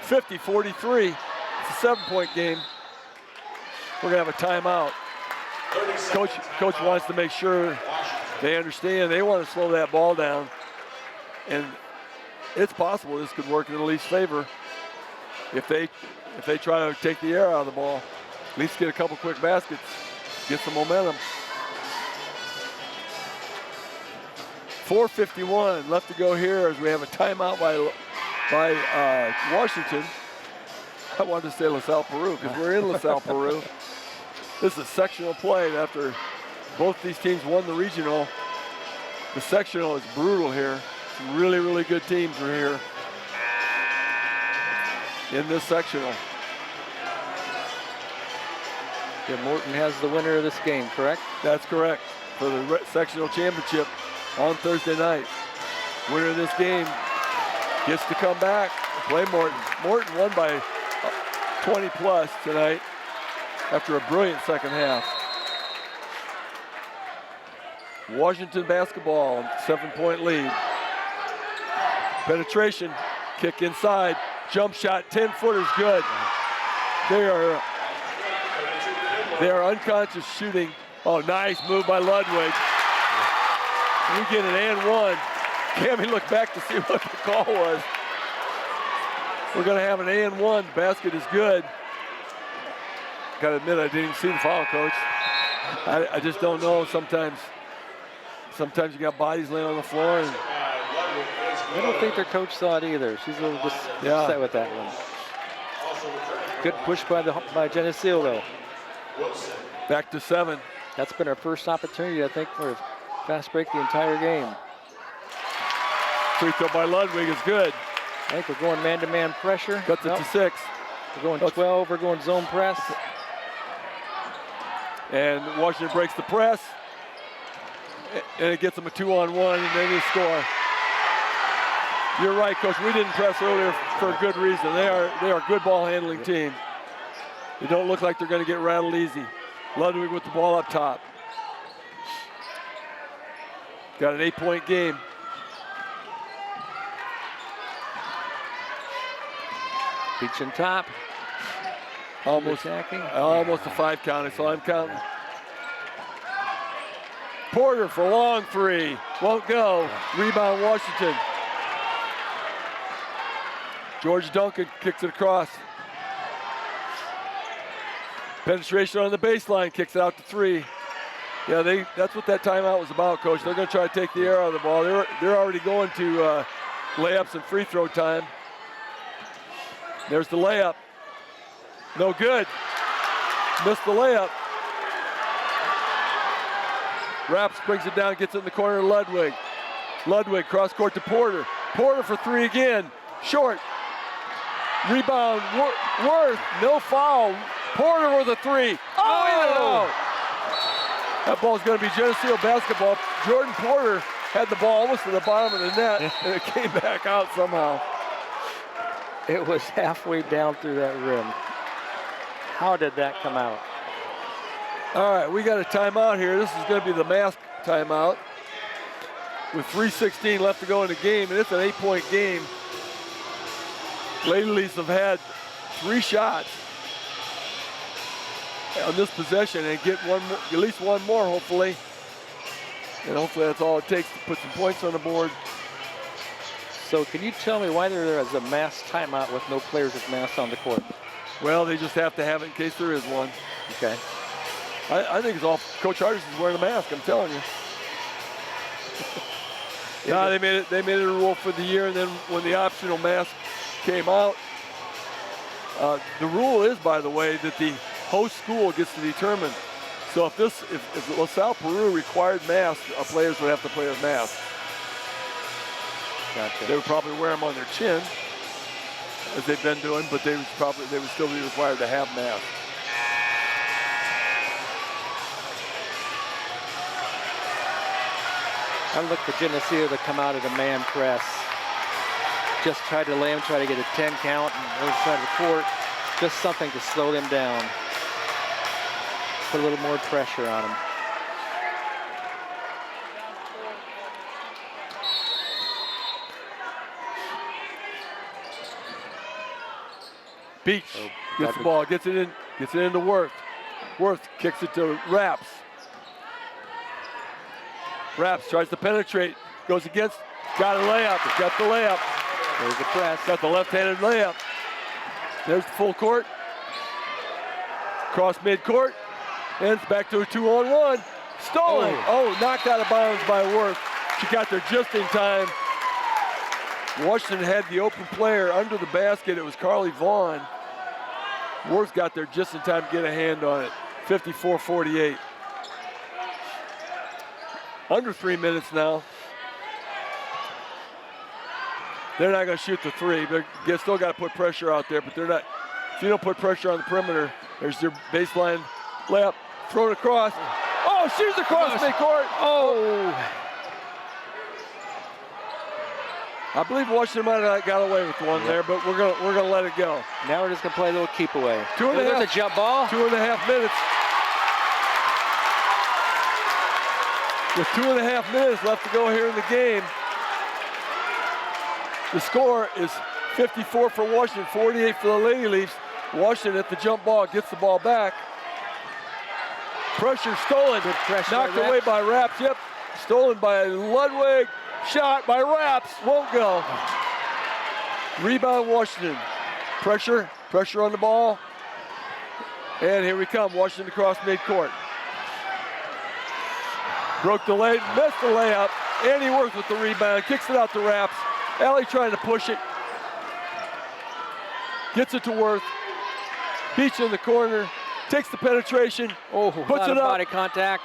S1: 50-43. It's a 7-point game. We're gonna have a timeout. Coach wants to make sure they understand they want to slow that ball down. And it's possible this could work in the Leafs' favor if they try to take the air out of the ball. At least get a couple quick baskets, get some momentum. 4:51 left to go here as we have a timeout by Washington. I wanted to say LaSalle, Peru, because we're in LaSalle, Peru. This is sectional play. After both these teams won the regional, the sectional is brutal here. Some really, really good teams are here in this sectional.
S2: Yeah, Morton has the winner of this game, correct?
S1: That's correct, for the sectional championship on Thursday night. Winner of this game gets to come back and play Morton. Morton won by 20 plus tonight after a brilliant second half. Washington basketball, 7-point lead. Penetration, kick inside, jump shot, 10-footer's good. They are unconscious shooting. Oh, nice move by Ludwig. We get an and one. Cammy looked back to see what the call was. We're gonna have an and one. Basket is good. Gotta admit, I didn't even see the foul, Coach. I just don't know. Sometimes you got bodies laying on the floor. And
S2: I don't think their coach saw it either. She's a little upset with that one. Good push by Geneseo, though.
S1: Back to 7.
S2: That's been our first opportunity, I think, for a fast break the entire game.
S1: Free throw by Ludwig is good.
S2: I think we're going man-to-man pressure.
S1: Cuts it to 6.
S2: We're going 12. We're going zone press.
S1: And Washington breaks the press. And it gets them a 2-on-1, and then they score. You're right, Coach. We didn't press earlier for a good reason. They are a good ball handling team. They don't look like they're going to get rattled easy. Ludwig with the ball up top. Got an 8-point game.
S2: Beach and top.
S1: Almost
S2: attacking.
S1: Almost a 5 count, so I'm counting. Porter for a long 3. Won't go. Rebound Washington. George Duncan kicks it across. Penetration on the baseline, kicks it out to 3. Yeah, that's what that timeout was about, Coach. They're going to try to take the air out of the ball. They're already going to layups and free throw time. There's the layup. No good. Missed the layup. Raps brings it down, gets it in the corner to Ludwig. Ludwig cross court to Porter. Porter for 3 again. Short. Rebound, Worth, no foul. Porter with a 3. Oh! That ball's going to be Geneseo basketball. Jordan Porter had the ball almost to the bottom of the net, and it came back out somehow.
S2: It was halfway down through that rim. How did that come out?
S1: All right, we got a timeout here. This is going to be the mask timeout with 3:16 left to go in the game, and it's an 8-point game. Lady Leafs have had 3 shots on this possession and get one more, at least one more, hopefully. And hopefully that's all it takes to put some points on the board.
S2: So can you tell me why there is a mass timeout with no players with masks on the court?
S1: Well, they just have to have it in case there is one.
S2: Okay.
S1: I think it's all Coach Hardis is wearing a mask, I'm telling you. No, they made it a rule for the year, and then when the optional mask came out, the rule is, by the way, that the host school gets to determine. So if LaSalle Peru required masks, our players would have to play with masks.
S2: Gotcha.
S1: They would probably wear them on their chin, as they've been doing, but they would still be required to have masks.
S2: I look for Geneseo to come out at a man press. Just try to lay him, try to get a 10 count on the other side of the court. Just something to slow them down. Put a little more pressure on them.
S1: Beach gets the ball, gets it into Worth. Worth kicks it to Raps. Raps tries to penetrate, goes against, got a layup, got the layup.
S2: There's the press.
S1: Got the left-handed layup. There's the full court. Cross midcourt, and it's back to a 2-on-1. Stolen. Oh, knocked out of bounds by Worth. She got there just in time. Washington had the open player under the basket. It was Carly Vaughn. Worth got there just in time to get a hand on it. 54-48. Under 3 minutes now. They're not going to shoot the three. They still got to put pressure out there, but they're not. If you don't put pressure on the perimeter, there's your baseline layup, thrown across. Oh, shoots across midcourt. Oh. I believe Washington might have got away with one there, but we're gonna let it go.
S2: Now we're just gonna play a little keep away.
S1: There's
S2: a jump ball.
S1: 2.5 minutes. With 2.5 minutes left to go here in the game. The score is 54 for Washington, 48 for the Lady Leafs. Washington at the jump ball gets the ball back. Pressure stolen.
S2: Good pressure.
S1: Knocked away by Raps. Yep. Stolen by Ludwig. Shot by Raps. Won't go. Rebound Washington. Pressure on the ball. And here we come. Washington across midcourt. Broke the leg, missed the layup. Andy Worth with the rebound. Kicks it out to Raps. Allie trying to push it. Gets it to Worth. Beach in the corner. Takes the penetration.
S2: Oh,
S1: puts
S2: it
S1: up.
S2: Body contact.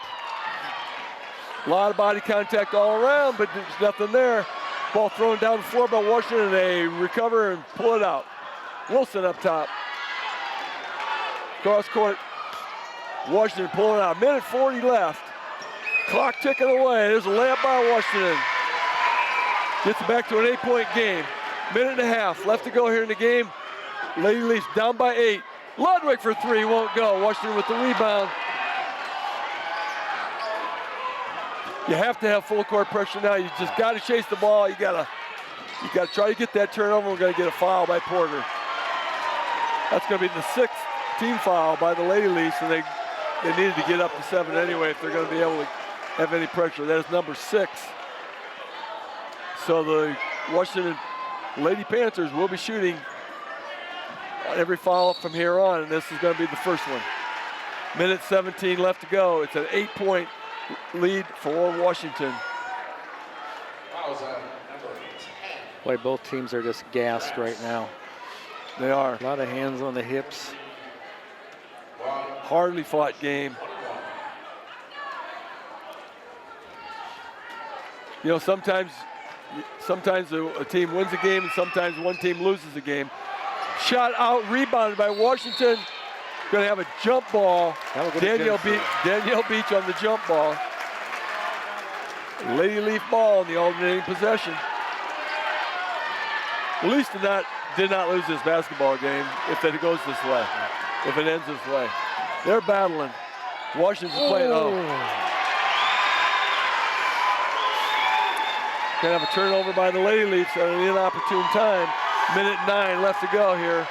S1: A lot of body contact all around, but there's nothing there. Ball thrown down the floor by Washington, and they recover and pull it out. Wilson up top. Cross court. Washington pulling out. Minute 40 left. Clock ticking away. There's a layup by Washington. Gets it back to an 8-point game. Minute and a half left to go here in the game. Lady Leafs down by 8. Ludwig for three, won't go. Washington with the rebound. You have to have full court pressure now. You just got to chase the ball. You got to try to get that turnover. We're going to get a foul by Porter. That's going to be the 6th team foul by the Lady Leafs, and they needed to get up to 7 anyway if they're going to be able to have any pressure. That is number 6. So the Washington Lady Panthers will be shooting on every foul from here on, and this is going to be the first one. Minute 17 left to go. It's an 8-point lead for Washington.
S2: Boy, both teams are just gassed right now.
S1: They are.
S2: A lot of hands on the hips.
S1: Hardly fought game. You know, sometimes a team wins a game and sometimes one team loses a game. Shot out, rebounded by Washington. Going to have a jump ball. Danielle Beach on the jump ball. Lady Leaf ball in the alternating possession. Leafs did not lose this basketball game if it goes this way, if it ends this way. They're battling. Washington's playing. Gonna have a turnover by the Lady Leafs at an inopportune time. Minute 9 left to go here.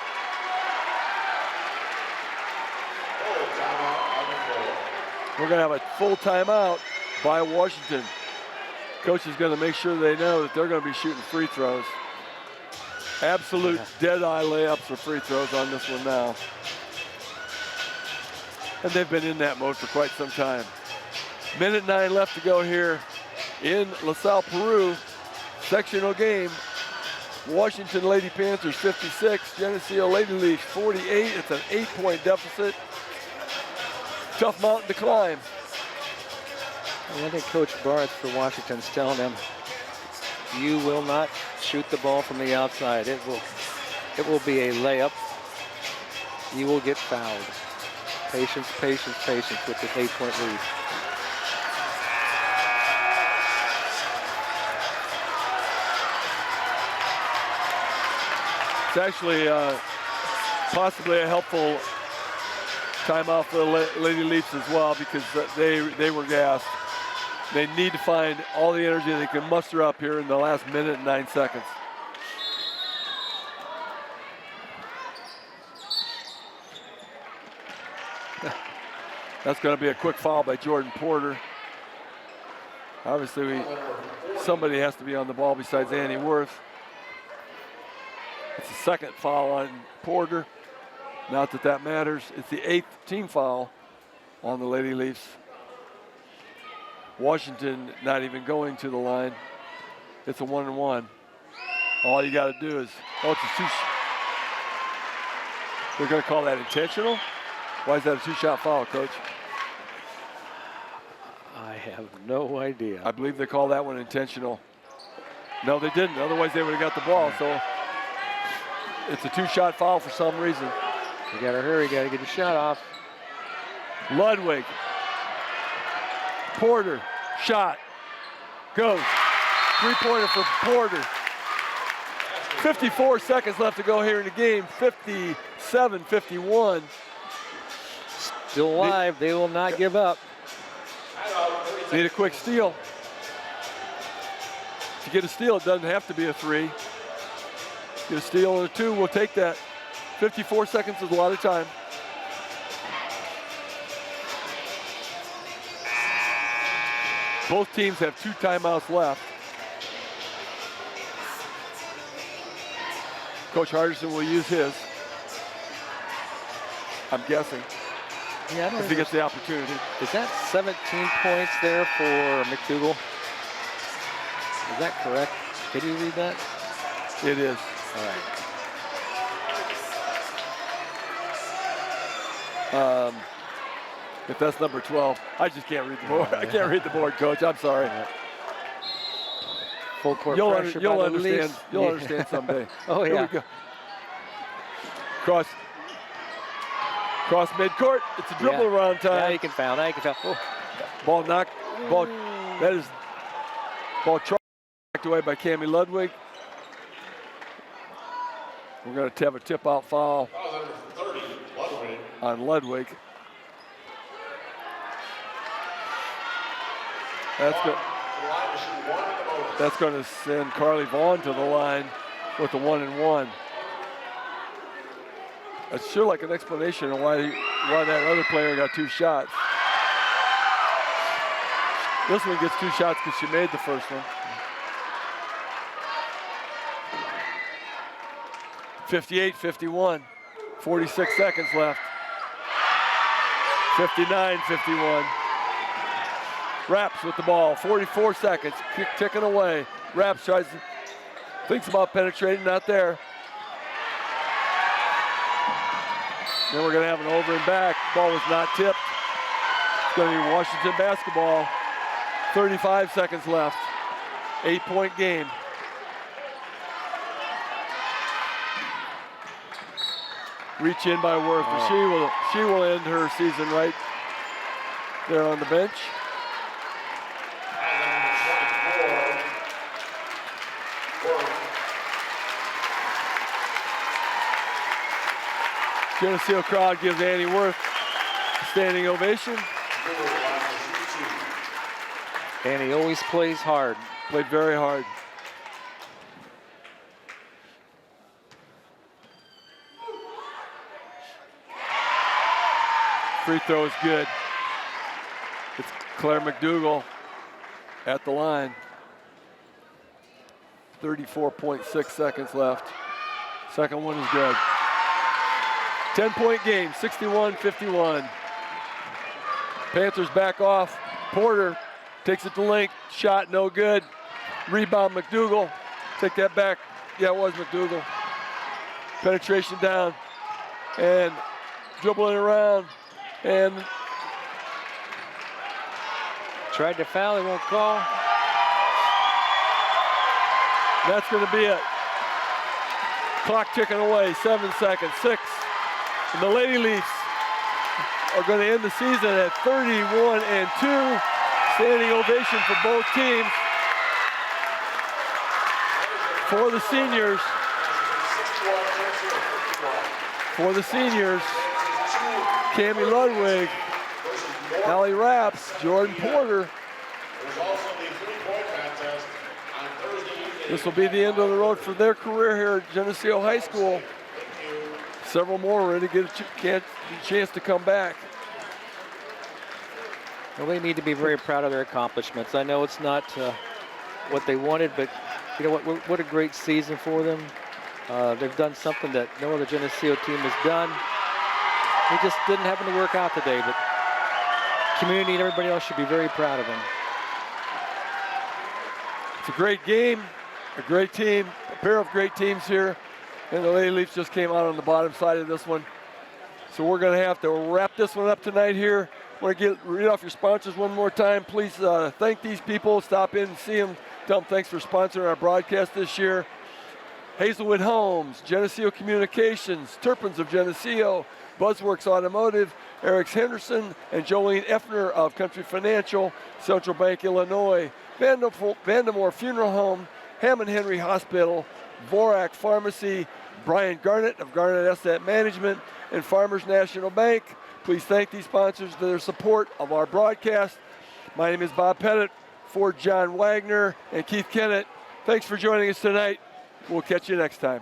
S1: We're gonna have a full timeout by Washington. Coach is gonna make sure they know that they're gonna be shooting free throws. Absolute dead-eye layups for free throws on this one now. And they've been in that mode for quite some time. Minute 9 left to go here in LaSalle, Peru. Sectional game. Washington Lady Panthers 56, Geneseo Lady Leafs 48. It's an 8-point deficit. Tough mountain to climb.
S2: I think Coach Barth for Washington's telling them, you will not shoot the ball from the outside. It will be a layup. You will get fouled. Patience, patience, patience with this 8-point lead.
S1: It's actually possibly a helpful timeout for the Lady Leafs as well, because they were gassed. They need to find all the energy they can muster up here in the last minute and 9 seconds. That's going to be a quick foul by Jordan Porter. Obviously, somebody has to be on the ball besides Annie Worth. It's the second foul on Porter. Not that that matters. It's the 8th team foul on the Lady Leafs. Washington not even going to the line. It's a 1-and-1. All you got to do is, it's a two. They're going to call that intentional? Why is that a 2-shot foul, Coach?
S2: I have no idea.
S1: I believe they call that one intentional. No, they didn't. Otherwise, they would have got the ball. So it's a 2-shot foul for some reason.
S2: You got to hurry. Got to get a shot off.
S1: Ludwig. Porter. Shot. Goes. 3-pointer for Porter. 54 seconds left to go here in the game. 57-51.
S2: Still alive. They will not give up.
S1: Need a quick steal. To get a steal, it doesn't have to be a 3. Get a steal and a 2, we'll take that. 54 seconds is a lot of time. Both teams have 2 timeouts left. Coach Hardison will use his. I'm guessing.
S2: Yeah, I don't
S1: if he gets the opportunity.
S2: Is that 17 points there for McDougal? Is that correct? Did you read that?
S1: It is.
S2: All right.
S1: If that's number 12, I just can't read the board. I can't read the board, Coach. I'm sorry.
S2: Full court
S1: You'll
S2: pressure by the
S1: understand.
S2: Leafs.
S1: You'll understand someday.
S2: Oh,
S1: Here
S2: yeah.
S1: we go. Cross midcourt. It's a dribble around time.
S2: Now you can foul. Now you can foul. Oh.
S1: Ball knocked. Ball. That is ball knocked away by Cammie Ludwig. We're going to have a tip-out foul on Ludwig. That's going to send Carly Vaughn to the line with a 1-and-1. That's sure like an explanation of why that other player got 2 shots. This one gets 2 shots because she made the first one. 58-51, 46 seconds left. 59-51. Raps with the ball, 44 seconds, kick ticking away. Raps thinks about penetrating, not there. Then we're going to have an over and back. Ball was not tipped. It's going to be Washington basketball. 35 seconds left. 8-point game. Reach in by Worth. Oh. She will end her season right there on the bench. Geneseo crowd gives Annie Worth a standing ovation.
S2: Annie always plays hard.
S1: Played very hard. Free throw is good. It's Claire McDougal at the line. 34.6 seconds left. Second one is good. 10-point game, 61-51. Panthers back off. Porter takes it to link. Shot no good. Rebound McDougal. Take that back. Yeah, it was McDougal. Penetration down. And dribbling around. And
S2: tried to foul, he won't call.
S1: That's going to be it. Clock ticking away, 7 seconds, 6. And the Lady Leafs are going to end the season at 31-2. Standing ovation for both teams. For the seniors. Cammie Ludwig, Allie Raps, Jordan Porter. This will be the end of the road for their career here at Geneseo High School. Several more ready to get a chance to come back.
S2: Well, they need to be very proud of their accomplishments. I know it's not what they wanted, but you know what a great season for them. They've done something that no other Geneseo team has done. They just didn't happen to work out today, but community and everybody else should be very proud of them.
S1: It's a great game, a great team, a pair of great teams here. And the Lady Leafs just came out on the bottom side of this one. So we're going to have to wrap this one up tonight here. I want to read off your sponsors one more time. Please thank these people. Stop in and see them. Tell them thanks for sponsoring our broadcast this year. Hazelwood Homes, Geneseo Communications, Turpins of Geneseo, Buzzworks Automotive, Erics Henderson, and Jolene Effner of Country Financial, Central Bank, Illinois, Vandemore Funeral Home, Hammond Henry Hospital, Vorak Pharmacy, Brian Garnett of Garnett Asset Management, and Farmers National Bank. Please thank these sponsors for their support of our broadcast. My name is Bob Pettit, for John Wagner and Keith Kennett. Thanks for joining us tonight. We'll catch you next time.